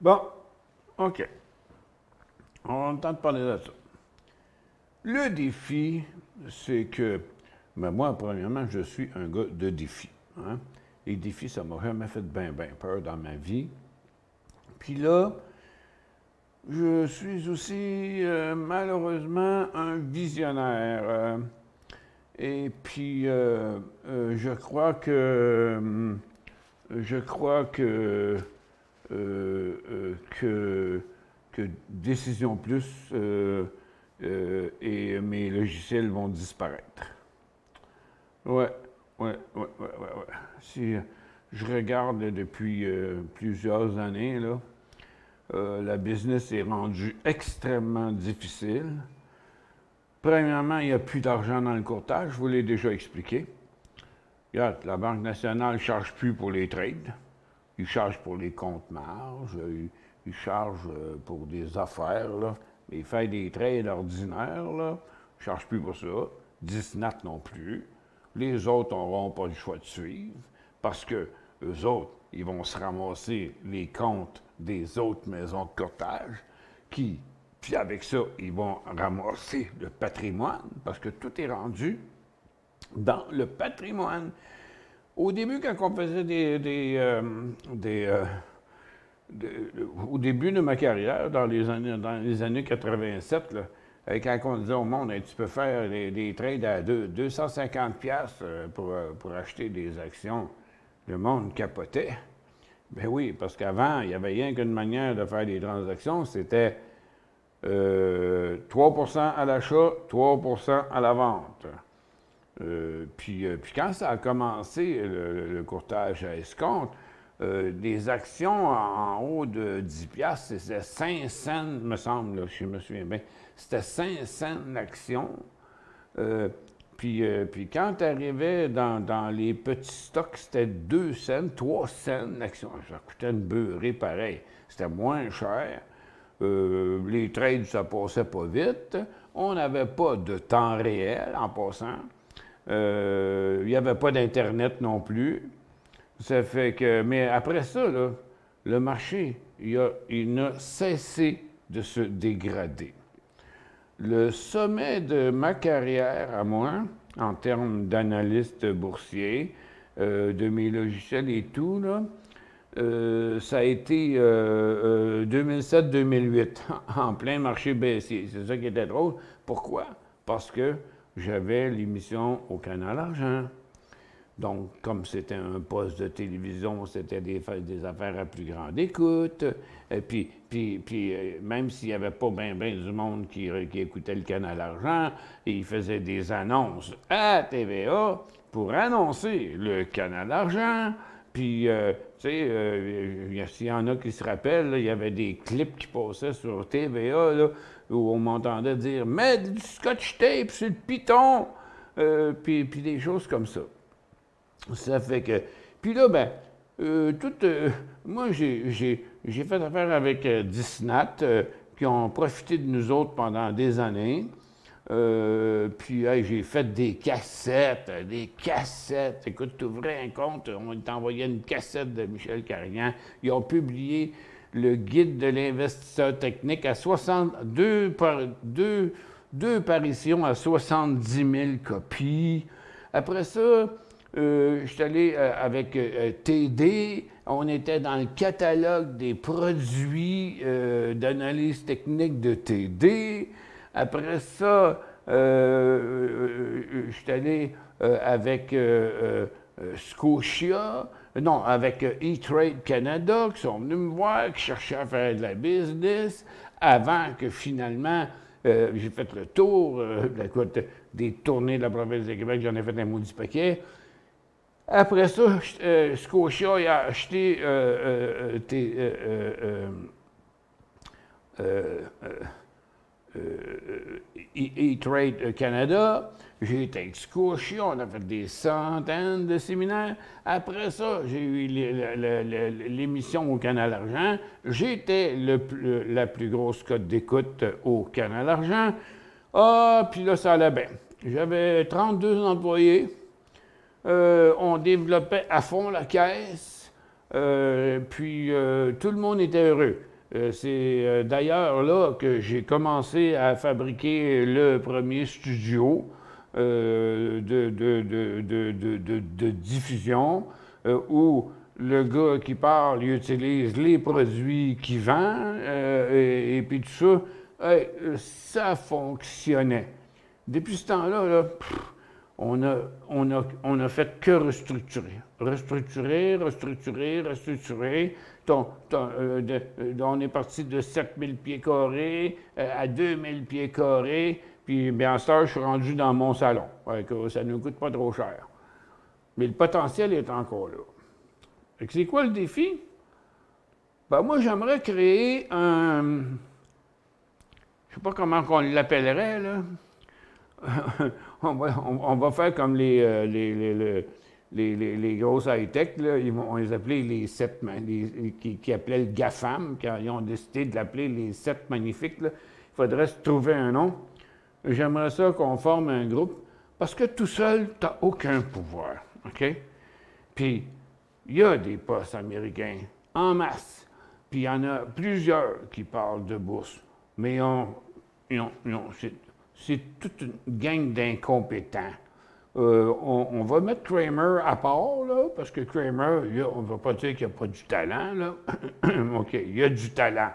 Bon, OK. On a le temps de parler de ça. Le défi, c'est que, ben moi, premièrement, je suis un gars de défi. Hein? Les défis, ça m'a jamais fait bien peur dans ma vie. Puis là, je suis aussi, malheureusement, un visionnaire. Et puis, je crois que Décision Plus et mes logiciels vont disparaître. Ouais. Si je regarde depuis plusieurs années, là, la business est rendue extrêmement difficile. Premièrement, il n'y a plus d'argent dans le courtage, je vous l'ai déjà expliqué. Regarde, la Banque nationale ne charge plus pour les trades. Ils chargent pour les comptes marges, ils chargent pour des affaires, là. Mais ils font des trades ordinaires, là. Ils ne chargent plus pour ça. 10 nat non plus. Les autres n'auront pas le choix de suivre parce que eux autres, ils vont se ramasser les comptes des autres maisons de courtage puis avec ça, ils vont ramasser le patrimoine parce que tout est rendu dans le patrimoine. Au début, quand on faisait au début de ma carrière, dans les années 87, là, quand on disait au monde, tu peux faire des trades à 250$ pour acheter des actions, le monde capotait. Ben oui, parce qu'avant, il n'y avait rien qu'une manière de faire des transactions, c'était 3% à l'achat, 3% à la vente. Puis quand ça a commencé, le courtage à escompte, des actions en haut de 10$, c'était 5 cents, me semble, là, je me souviens bien. C'était 5 cents l'action. Puis quand tu arrivais dans les petits stocks, c'était 2 cents, 3 cents l'action. Ça coûtait une beurrée pareil. C'était moins cher. Les trades, ça passait pas vite. On n'avait pas de temps réel en passant. Il n'y avait pas d'Internet non plus. Ça fait que, mais après ça, là, le marché, il n'a cessé de se dégrader. Le sommet de ma carrière à moi, en termes d'analyste boursier, de mes logiciels et tout, là. Ça a été 2007-2008, en plein marché baissier. C'est ça qui était drôle. Pourquoi? Parce que j'avais l'émission au Canal Argent. Donc, comme c'était un poste de télévision, c'était des affaires à plus grande écoute. Puis, même s'il n'y avait pas bien du monde qui écoutait le Canal Argent, ils faisaient des annonces à TVA pour annoncer le Canal Argent. Puis, tu sais, s'il y en a qui se rappellent, là, il y avait des clips qui passaient sur TVA là, où on m'entendait dire « Mets du scotch tape sur le piton! » puis des choses comme ça. Ça fait que... Puis là, ben, moi, j'ai fait affaire avec Disnat, qui ont profité de nous autres pendant des années. Puis hey, j'ai fait des cassettes. Écoute, tu ouvrais un compte, on t'envoyait une cassette de Michel Carignan. Ils ont publié le guide de l'investisseur technique à 62 parutions à 70 000 copies. Après ça, je suis allé avec TD. On était dans le catalogue des produits d'analyse technique de TD. Après ça, je suis allé avec Scotia, non, avec E-Trade Canada, qui sont venus me voir, qui cherchaient à faire de la business, avant que finalement, j'ai fait le tour, des tournées de la province de Québec, j'en ai fait un maudit paquet. Après ça, Scotia a acheté E-Trade Canada. J'ai été avec Scotia, on a fait des centaines de séminaires. Après ça, j'ai eu l'émission au Canal Argent. J'étais la plus grosse cote d'écoute au Canal Argent. Ah, puis là, ça allait bien. J'avais 32 employés. On développait à fond la caisse, puis tout le monde était heureux. C'est d'ailleurs là que j'ai commencé à fabriquer le premier studio de diffusion où le gars qui parle, il utilise les produits qu'il vend et puis tout ça. Ça fonctionnait. Depuis ce temps-là, là, on a fait que restructurer. Restructurer. On est parti de 7000 pieds carrés à 2000 pieds carrés. Puis, bien, à cette heure, je suis rendu dans mon salon. Ça ne nous coûte pas trop cher. Mais le potentiel est encore là. C'est quoi le défi? Ben, moi, j'aimerais créer un... Je ne sais pas comment on l'appellerait, là. On va faire comme les grosses high-tech, là, on les appelait les 7, qui appelaient le GAFAM, quand ils ont décidé de l'appeler les 7 magnifiques. Là. Il faudrait se trouver un nom. J'aimerais ça qu'on forme un groupe, parce que tout seul, tu n'as aucun pouvoir. OK? Puis, il y a des postes américains en masse, puis il y en a plusieurs qui parlent de bourse, mais c'est toute une gang d'incompétents. On va mettre Kramer à part, là, parce que Kramer, on ne va pas dire qu'il n'y a pas du talent, là. OK, il y a du talent.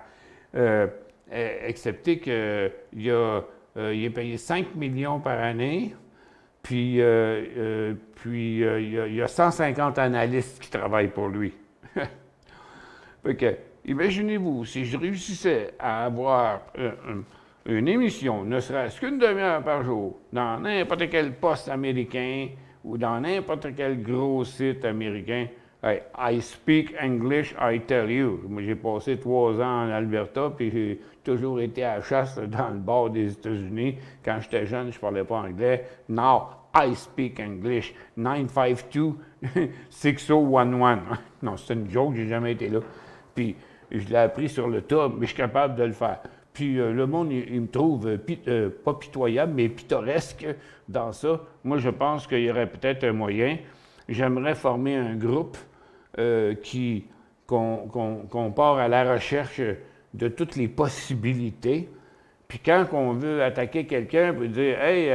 Excepté qu'il est payé 5 millions par année, puis il y a 150 analystes qui travaillent pour lui. Fait que, imaginez-vous, si je réussissais à avoir une émission, ne serait-ce qu'une demi-heure par jour, dans n'importe quel poste américain ou dans n'importe quel gros site américain. Hey, I speak English, I tell you. Moi, j'ai passé 3 ans en Alberta, puis j'ai toujours été à la chasse dans le bord des États-Unis. Quand j'étais jeune, je ne parlais pas anglais. Now, I speak English. 952-6011. Non, c'est une joke, j'ai jamais été là. Puis, je l'ai appris sur le tas, mais je suis capable de le faire. Puis le monde, il me trouve pas pitoyable, mais pittoresque dans ça. Moi, je pense qu'il y aurait peut-être un moyen. J'aimerais former un groupe qu'on part à la recherche de toutes les possibilités. Puis quand on veut attaquer quelqu'un, on peut dire « Hey,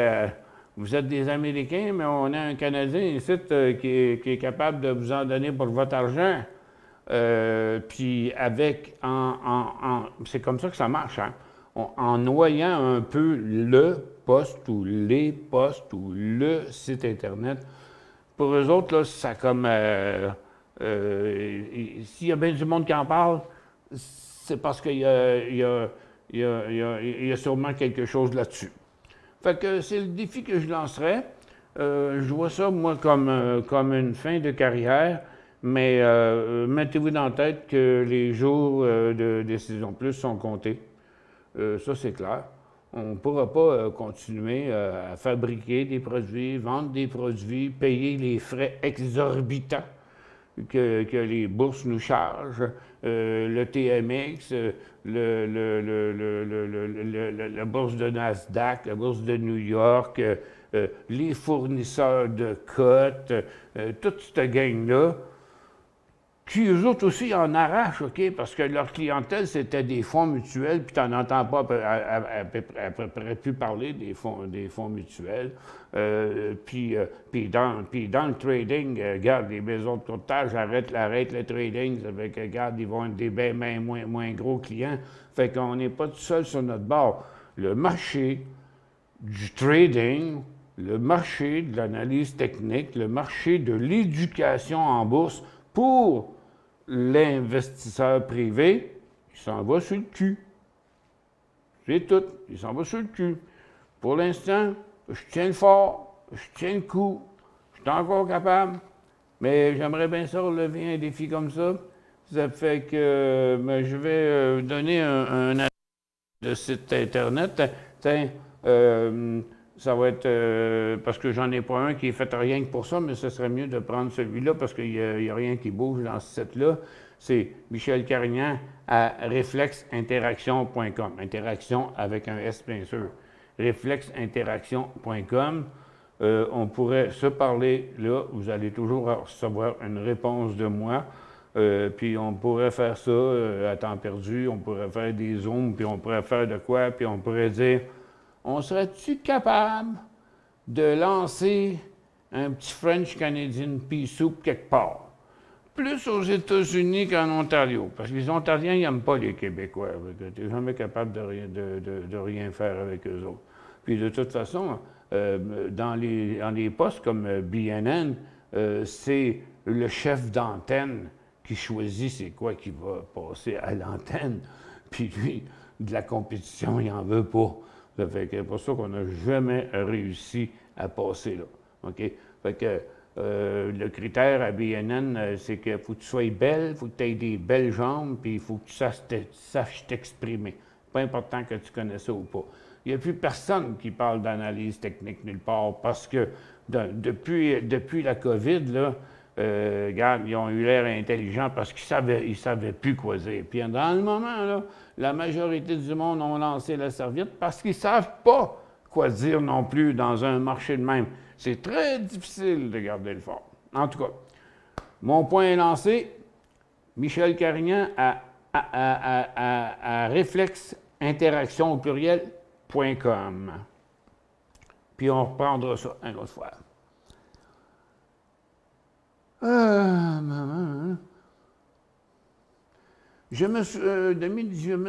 vous êtes des Américains, mais on a un Canadien ici qui est capable de vous en donner pour votre argent. Puis c'est comme ça que ça marche, hein? En noyant un peu le poste ou les postes ou le site Internet, pour eux autres, là, ça comme... s'il y a bien du monde qui en parle, c'est parce qu'il y a sûrement quelque chose là-dessus. Fait que c'est le défi que je lancerais. Je vois ça, moi, comme une fin de carrière, mais mettez-vous dans la tête que les jours de Décision Plus sont comptés. Ça, c'est clair. On ne pourra pas continuer à fabriquer des produits, vendre des produits, payer les frais exorbitants que les bourses nous chargent, le TMX, la bourse de Nasdaq, la bourse de New York, les fournisseurs de cotes, toute cette gang-là, qui eux autres aussi en arrachent, OK? Parce que leur clientèle, c'était des fonds mutuels, puis tu n'en entends pas à peu près plus parler des fonds mutuels. Puis dans le trading, regarde, les maisons de courtage arrêtent le trading, ça fait que, regarde, ils vont être des bien moins gros clients. Fait qu'on n'est pas tout seul sur notre bord. Le marché du trading, le marché de l'analyse technique, le marché de l'éducation en bourse pour l'investisseur privé, il s'en va sur le cul. C'est tout. Il s'en va sur le cul. Pour l'instant, je tiens le fort, je tiens le coup, je suis encore capable, mais j'aimerais bien ça relever un défi comme ça. Ça fait que je vais donner un de site Internet. Tiens, ça va être, parce que j'en ai pas un qui est fait rien que pour ça, mais ce serait mieux de prendre celui-là parce qu'il n'y a rien qui bouge dans ce site-là. C'est Michel Carignan à réflexinteraction.com. Interaction avec un S, bien sûr. réflexinteraction.com. On pourrait se parler là. Vous allez toujours recevoir une réponse de moi. Puis on pourrait faire ça à temps perdu. On pourrait faire des zooms, puis on pourrait faire de quoi, puis on pourrait dire... On serait-tu capable de lancer un petit French Canadian Pea Soup quelque part? Plus aux États-Unis qu'en Ontario, parce que les Ontariens n'aiment pas les Québécois. Tu n'es jamais capable de rien faire avec eux autres. Puis de toute façon, dans les postes comme BNN, c'est le chef d'antenne qui choisit c'est quoi qui va passer à l'antenne. Puis lui, de la compétition, il n'en veut pas. Ça fait que c'est pour ça qu'on n'a jamais réussi à passer là. OK? Fait que le critère à BNN, c'est qu'il faut que tu sois belle, il faut que tu aies des belles jambes, puis il faut que tu saches t'exprimer. Pas important que tu connais ça ou pas. Il n'y a plus personne qui parle d'analyse technique nulle part parce que depuis la COVID, là, regarde, ils ont eu l'air intelligents parce qu'ils savaient plus quoi dire. Puis dans le moment, là, la majorité du monde ont lancé la serviette parce qu'ils ne savent pas quoi dire non plus dans un marché de même. C'est très difficile de garder le fort. En tout cas, mon point est lancé. Michel Carignan à réflexinteraction au pluriel.com. Puis on reprendra ça une autre fois. Je me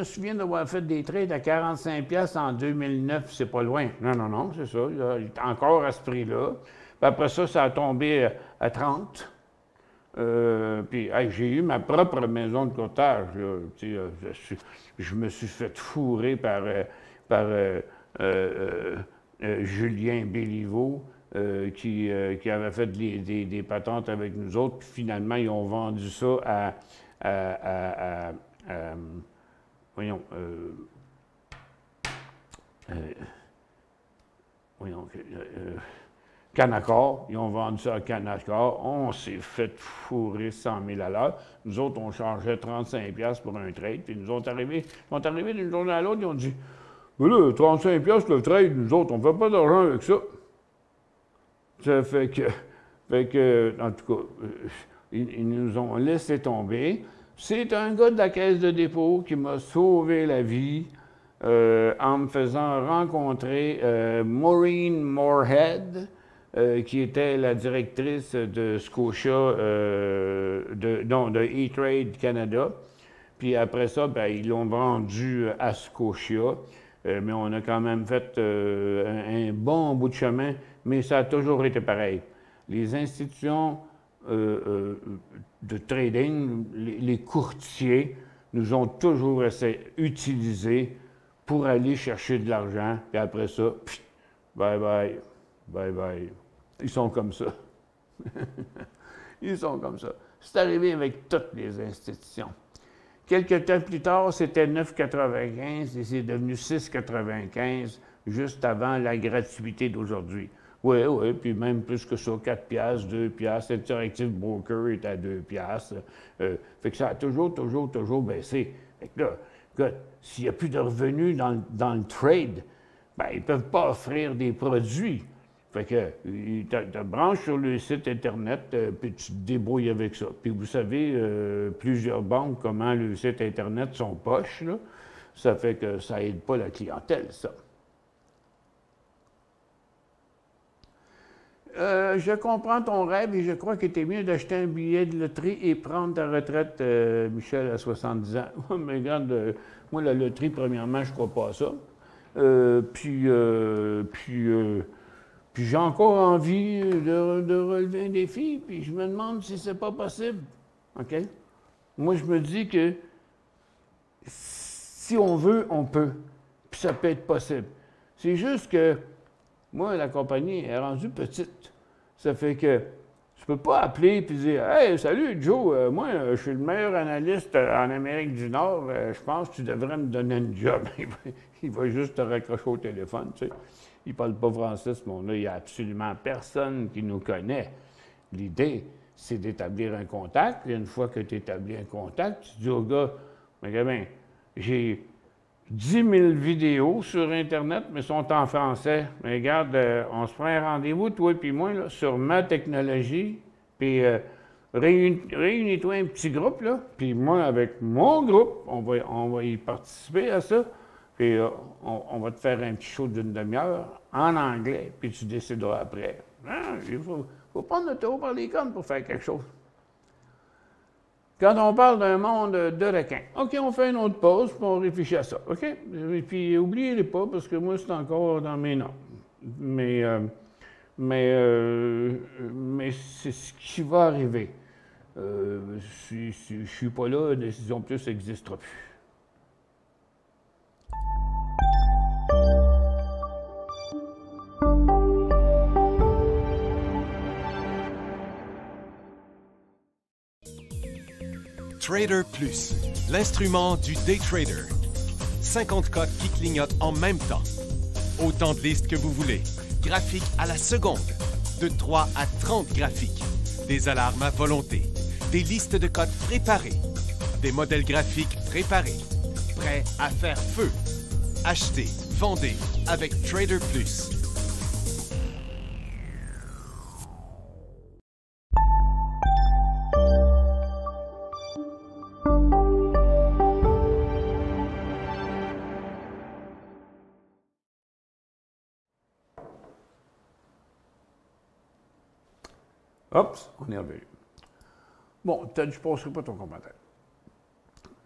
souviens d'avoir fait des trades à 45$ en 2009, c'est pas loin. Non, c'est ça, il est encore à ce prix-là. Puis après ça, ça a tombé à 30. Puis j'ai eu ma propre maison de courtage. Je me suis fait fourrer par Julien Béliveau. Qui avait fait des patentes avec nous autres, puis finalement, ils ont vendu ça Canaccord. Ils ont vendu ça à Canaccord. On s'est fait fourrer 100 000 à l'heure. Nous autres, on chargeait 35$ pour un trade, puis ils sont arrivés d'une journée à l'autre, ils ont dit « Mais là, 35$ le trade, nous autres, on ne fait pas d'argent avec ça. » Ça fait que, en tout cas, ils nous ont laissé tomber. C'est un gars de la Caisse de dépôt qui m'a sauvé la vie. en me faisant rencontrer Maureen Moorhead, qui était la directrice de Scotia, de E-Trade Canada. Puis après ça, ben, ils l'ont vendu à Scotia. Mais on a quand même fait un bon bout de chemin, mais ça a toujours été pareil. Les institutions de trading, les courtiers, nous ont toujours utilisés pour aller chercher de l'argent, puis après ça, pff, bye bye, bye bye. Ils sont comme ça. Ils sont comme ça. C'est arrivé avec toutes les institutions. Quelques temps plus tard, c'était 9,95 et c'est devenu 6,95 juste avant la gratuité d'aujourd'hui. Oui, oui, puis même plus que ça, 4 piastres, 2 piastres. Interactive Broker est à 2 piastres. Fait que ça a toujours baissé. Fait que là, écoute, s'il n'y a plus de revenus dans le trade, ben, ils ne peuvent pas offrir des produits. Fait que tu te branches sur le site Internet, puis tu te débrouilles avec ça. Puis vous savez, plusieurs banques, comment le site Internet sont poches, là. Ça fait que ça aide pas la clientèle, ça. Je comprends ton rêve et je crois qu'il était mieux d'acheter un billet de loterie et prendre ta retraite, Michel, à 70 ans. Mais regarde, moi, la loterie, premièrement, je ne crois pas à ça. Puis j'ai encore envie de relever un défi, puis je me demande si c'est pas possible. OK? Moi, je me dis que si on veut, on peut. Puis ça peut être possible. C'est juste que moi, la compagnie est rendue petite. Ça fait que je peux pas appeler et dire « Hey, salut Joe, moi, je suis le meilleur analyste en Amérique du Nord. Je pense que tu devrais me donner un job. » Il va juste te raccrocher au téléphone, tu sais. Il ne parle pas français, ce monde-là. Il n'y a absolument personne qui nous connaît. L'idée, c'est d'établir un contact. Et une fois que tu établis un contact, tu dis au gars, mais gamin, j'ai 10 000 vidéos sur Internet, mais sont en français. Mais regarde, on se prend un rendez-vous, toi et puis moi, là, sur ma technologie, puis réunis-toi un petit groupe, là, puis moi, avec mon groupe, on va y participer à ça. Puis on va te faire un petit show d'une demi-heure en anglais, puis tu décideras après. Hein? Il faut prendre le taureau par les cornes pour faire quelque chose. Quand on parle d'un monde de requins, OK, on fait une autre pause, puis on réfléchit à ça, OK? Et puis, oubliez-les pas, parce que moi, c'est encore dans mes noms. Mais c'est ce qui va arriver. Si je ne suis pas là, Décision Plus n'existera plus. Trader Plus, l'instrument du day trader. 50 codes qui clignotent en même temps. Autant de listes que vous voulez. Graphiques à la seconde. De 3 à 30 graphiques. Des alarmes à volonté. Des listes de codes préparées. Des modèles graphiques préparés. Prêts à faire feu. Achetez, vendez avec Trader Plus. Oups, on est revenu. Bon, Ted, je ne passerai pas ton commentaire.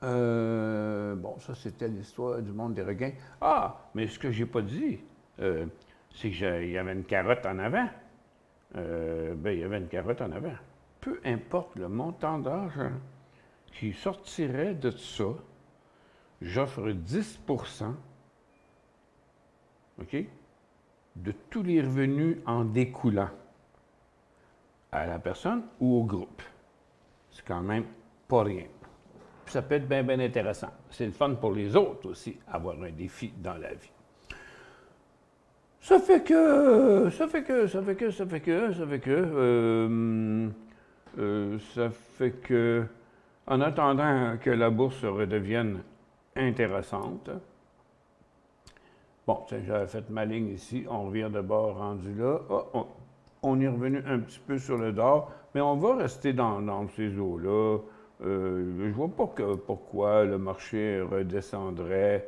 Bon, ça, c'était l'histoire du monde des requins. Ah, mais ce que j'ai pas dit, c'est qu'il y avait une carotte en avant. Ben, il y avait une carotte en avant. Peu importe le montant d'argent qui sortirait de ça, j'offre 10 OK, de tous les revenus en découlant à la personne ou au groupe. C'est quand même pas rien. Puis ça peut être bien, bien intéressant. C'est le fun pour les autres aussi, avoir un défi dans la vie. Ça fait que, en attendant que la bourse redevienne intéressante, bon, j'avais fait ma ligne ici, on revient de bord rendu là. Oh, on est revenu un petit peu sur le dard, mais on va rester dans ces eaux-là. Je ne vois pas pourquoi le marché redescendrait.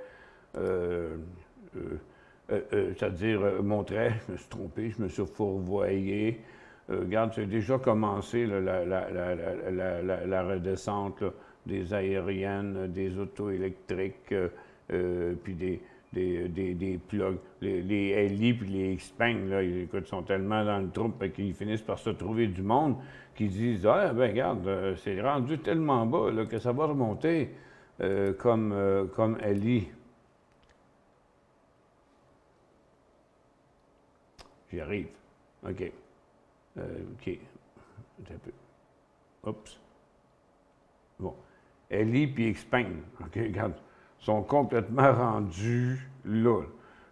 c'est-à-dire mon trait, je me suis trompé, je me suis fourvoyé. Regarde, c'est déjà commencé là, la redescente là, des aériennes, des autos électriques, puis des plugs. Les Ellie puis les Xpeng, là, ils écoute, sont tellement dans le trouble qu'ils finissent par se trouver du monde qui disent « Ah, ben regarde, c'est rendu tellement bas là, que ça va remonter comme Ellie. » J'y arrive. OK. OK. Un peu. Oups. Bon. Ellie puis Xpeng, OK, regarde, sont complètement rendus là.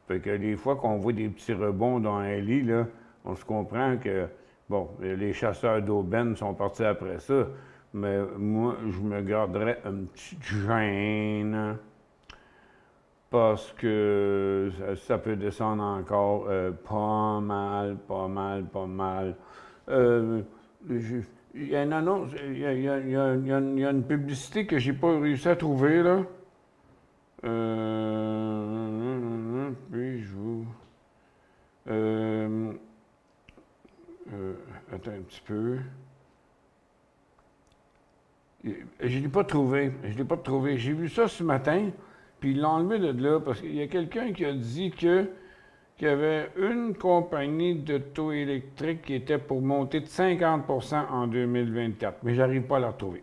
Fait que des fois qu'on voit des petits rebonds dans Ellie, là, on se comprend que, bon, les chasseurs d'aubaine sont partis après ça, mais moi, je me garderais une petite gêne parce que ça peut descendre encore pas mal. Il y a une annonce, il y a une publicité que j'ai pas réussi à trouver, là. Puis je vous... attends un petit peu. Je ne l'ai pas trouvé. J'ai vu ça ce matin, puis ils l'ont enlevé de là, parce qu'il y a quelqu'un qui a dit qu'il y avait une compagnie d'auto électrique qui était pour monter de 50 % en 2024, mais je n'arrive pas à la retrouver.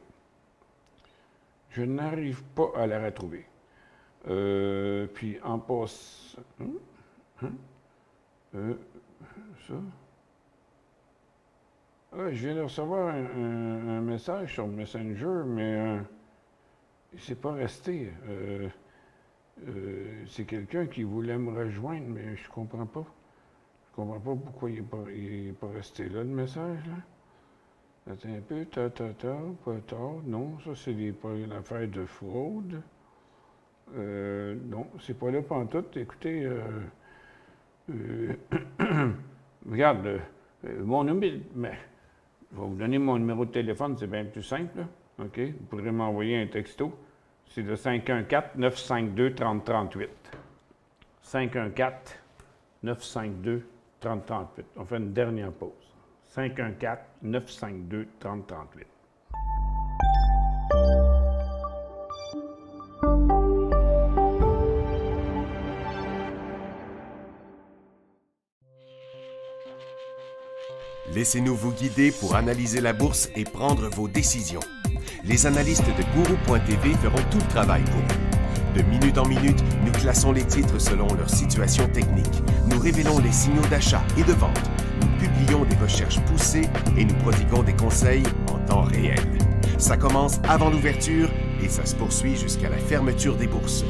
Je n'arrive pas à la retrouver. Puis en passe... ça... je viens de recevoir un message sur Messenger, mais c'est pas resté. C'est quelqu'un qui voulait me rejoindre, mais je comprends pas. Je comprends pas pourquoi il est pas resté là, le message, là. Attends un peu, pas tard. Non, ça, c'est une affaire de fraude. Non, c'est pas là pantoute. Écoutez, regarde, mon numéro... Mais, je vais vous donner mon numéro de téléphone, c'est bien plus simple, là. OK? Vous pourrez m'envoyer un texto. C'est le 514-952-3038. 514-952-3038. On fait une dernière pause. 514-952-3038. Laissez-nous vous guider pour analyser la bourse et prendre vos décisions. Les analystes de Guru.tv feront tout le travail pour vous. De minute en minute, nous classons les titres selon leur situation technique. Nous révélons les signaux d'achat et de vente. Nous publions des recherches poussées et nous prodiguons des conseils en temps réel. Ça commence avant l'ouverture et ça se poursuit jusqu'à la fermeture des bourses.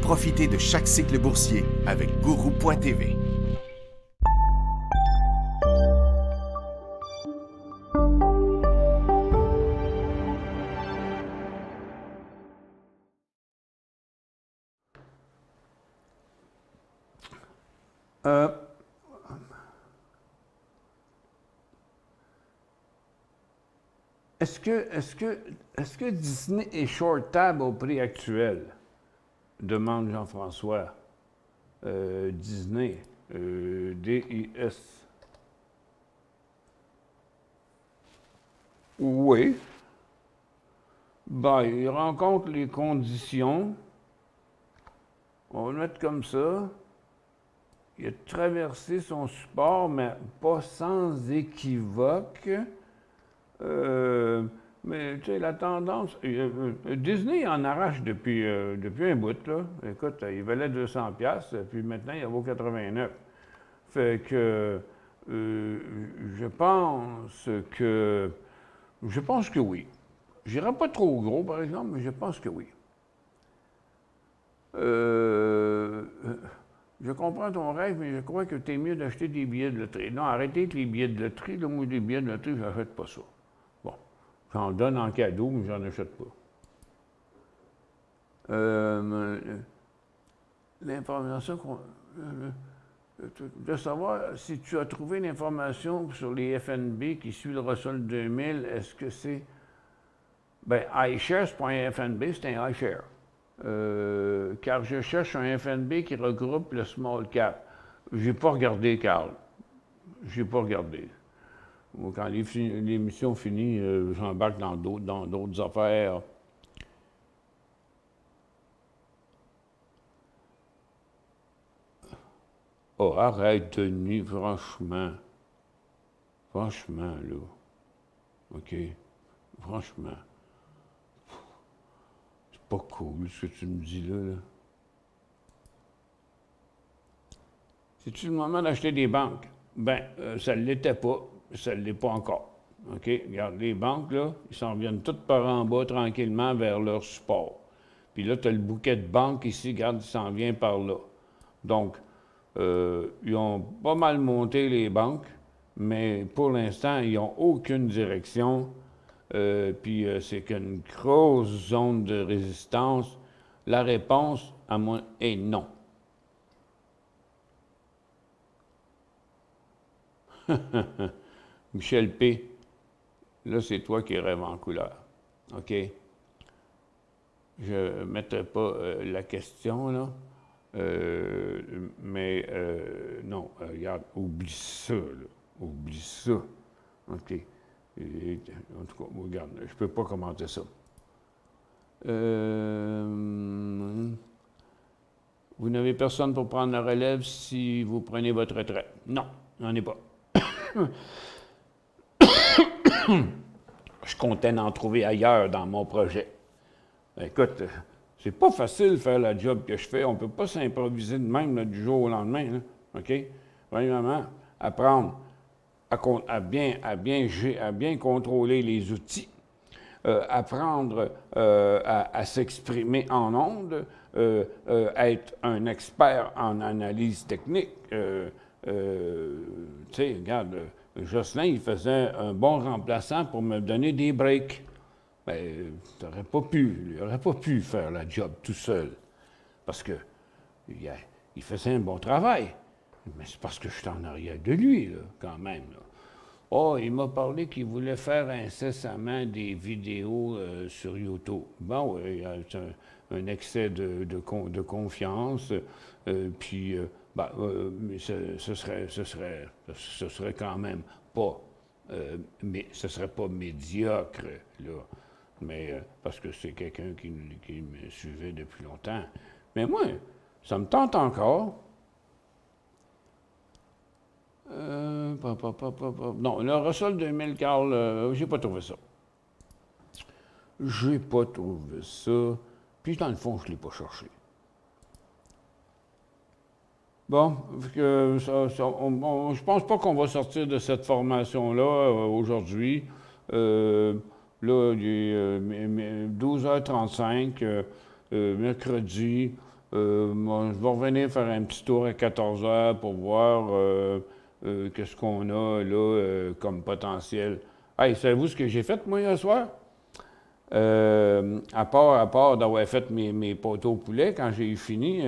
Profitez de chaque cycle boursier avec Guru.tv. Est-ce que Disney est shortable au prix actuel? Demande Jean-François. Disney, D-I-S. Oui. Ben, il rencontre les conditions. On va le mettre comme ça. Il a traversé son support, mais pas sans équivoque. Mais tu sais, la tendance... Disney en arrache depuis un bout, là. Écoute, il valait 200$, puis maintenant, il en vaut 89$. Fait que je pense que oui. Je n'irai pas trop gros, par exemple, mais je pense que oui. Je comprends ton rêve, mais je crois que tu es mieux d'acheter des billets de loterie. Non, arrêtez avec les billets de loterie. Là, moi, des billets de loterie, je n'achète pas ça. Bon, j'en donne en cadeau, mais j'en achète pas. L'information de savoir si tu as trouvé l'information sur les FNB qui suit le Russell 2000, est-ce que c'est... Bien, iShares, c'est pas un FNB, c'est un iShare. car je cherche un FNB qui regroupe le small cap. J'ai pas regardé, Carl. J'ai pas regardé. Quand l'émission finit, j'embarque dans d'autres affaires. Oh, arrête, Denis, franchement. Franchement, là. OK. Franchement. C'est pas cool ce que tu me dis là. C'est-tu le moment d'acheter des banques? Ben, ça ne l'était pas. Ça ne l'est pas encore. OK? Regarde, les banques, là, ils s'en viennent toutes par en bas tranquillement vers leur support. Puis là, tu as le bouquet de banques ici, regarde, il s'en vient par là. Donc, ils ont pas mal monté les banques, mais pour l'instant, ils n'ont aucune direction. Puis c'est qu'une grosse zone de résistance. La réponse, à moi, est non. Michel P., là, c'est toi qui rêves en couleur. OK? Je ne mettrai pas la question, là. Non, regarde, oublie ça, là. Oublie ça. OK. En tout cas, regarde, je ne peux pas commenter ça. Vous n'avez personne pour prendre la relève si vous prenez votre retraite. Non, j'en ai pas. Je comptais en trouver ailleurs dans mon projet. Écoute, c'est pas facile de faire la job que je fais. On ne peut pas s'improviser de même là, du jour au lendemain. Là. OK? Premièrement, apprendre à bien contrôler les outils, apprendre à s'exprimer en ondes, être un expert en analyse technique. Tu sais, regarde, Jocelyn, il faisait un bon remplaçant pour me donner des breaks. Bien, il n'aurait pas pu faire la job tout seul. Parce que il faisait un bon travail. Mais c'est parce que je suis en arrière de lui, là, quand même. Là. Oh, il m'a parlé qu'il voulait faire incessamment des vidéos sur YouTube. Bon, il y a un excès de confiance. Puis, mais ce serait quand même pas, mais ce serait pas médiocre, là. Mais parce que c'est quelqu'un qui me suivait depuis longtemps. Mais moi, ça me tente encore. Non, le Russell 2000, Carl, j'ai pas trouvé ça. J'ai pas trouvé ça. Puis dans le fond, je l'ai pas cherché. Bon, je pense pas qu'on va sortir de cette formation-là aujourd'hui. Là, il est 12h35, mercredi. Je vais revenir faire un petit tour à 14h pour voir qu'est-ce qu'on a là comme potentiel. Hey, savez-vous ce que j'ai fait, moi, hier soir? À part d'avoir fait mes poteaux au poulet, quand j'ai fini,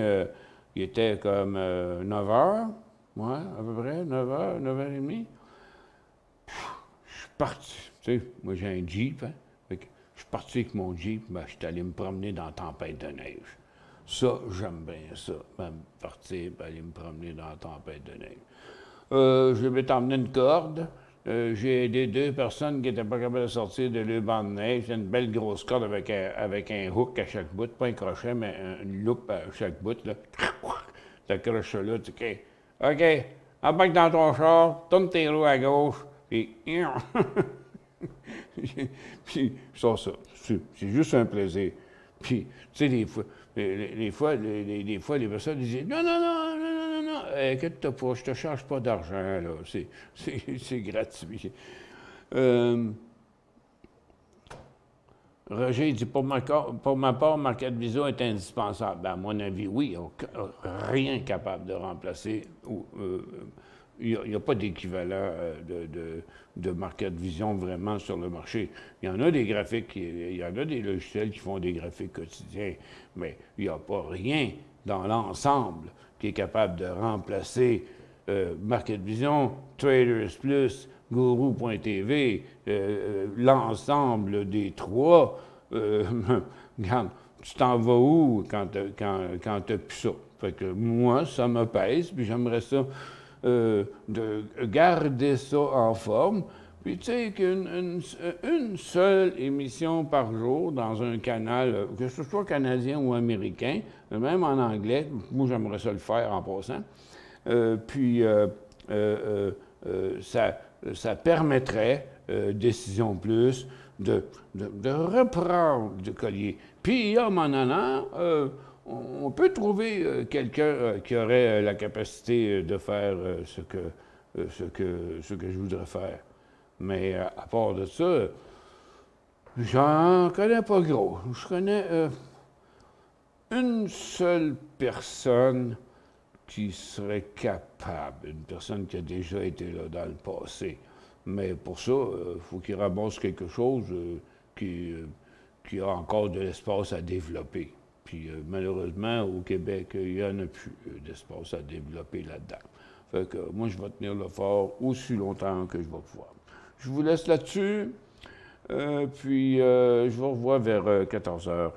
il était comme 9h, ouais, à peu près, 9h, 9h30. Je suis parti. Tu sais, moi, j'ai un Jeep, hein? Je suis parti avec mon Jeep, je suis allé me promener dans la tempête de neige. Ça, j'aime bien ça, partir et aller me promener dans la tempête de neige. Je vais t'emmener une corde. J'ai aidé 2 personnes qui n'étaient pas capables de sortir de leur banc de neige. J'ai une belle grosse corde avec un hook à chaque bout, pas un crochet, mais une loupe à chaque bout. Là. T'accroches ça là, tu sais. OK, embarque dans ton char, tourne tes roues à gauche, puis... puis, je sors ça. C'est juste un plaisir. Puis, tu sais, des fois, les personnes disent non, inquiète-toi pas, je te charge pas d'argent, là. C'est gratuit. Roger dit pour ma part, Market Vision est indispensable. Ben, à mon avis, oui, rien capable de remplacer. Il n'y a pas d'équivalent de Market Vision vraiment sur le marché. Il y en a des graphiques, il y en a des logiciels qui font des graphiques quotidiens, mais il n'y a pas rien dans l'ensemble qui est capable de remplacer Market Vision, Traders Plus, Guru.tv, l'ensemble des trois. Regarde, tu t'en vas où quand t'as plus ça? Fait que moi, ça me pèse, puis j'aimerais ça de garder ça en forme. Puis tu sais une seule émission par jour dans un canal, que ce soit canadien ou américain, même en anglais, moi j'aimerais ça le faire en passant. Ça permettrait, Décision Plus, de reprendre le collier. Puis, en allant, on peut trouver quelqu'un qui aurait la capacité de faire ce que je voudrais faire. Mais à part de ça, j'en connais pas gros. Je connais une seule personne qui serait capable, une personne qui a déjà été là dans le passé. Mais pour ça, il faut qu'il ramasse quelque chose qui a encore de l'espace à développer. Puis malheureusement, au Québec, il n'y en a plus d'espace à développer là-dedans. Fait que moi, je vais tenir le fort aussi longtemps que je vais pouvoir. Je vous laisse là-dessus, puis je vous revois vers 14 heures.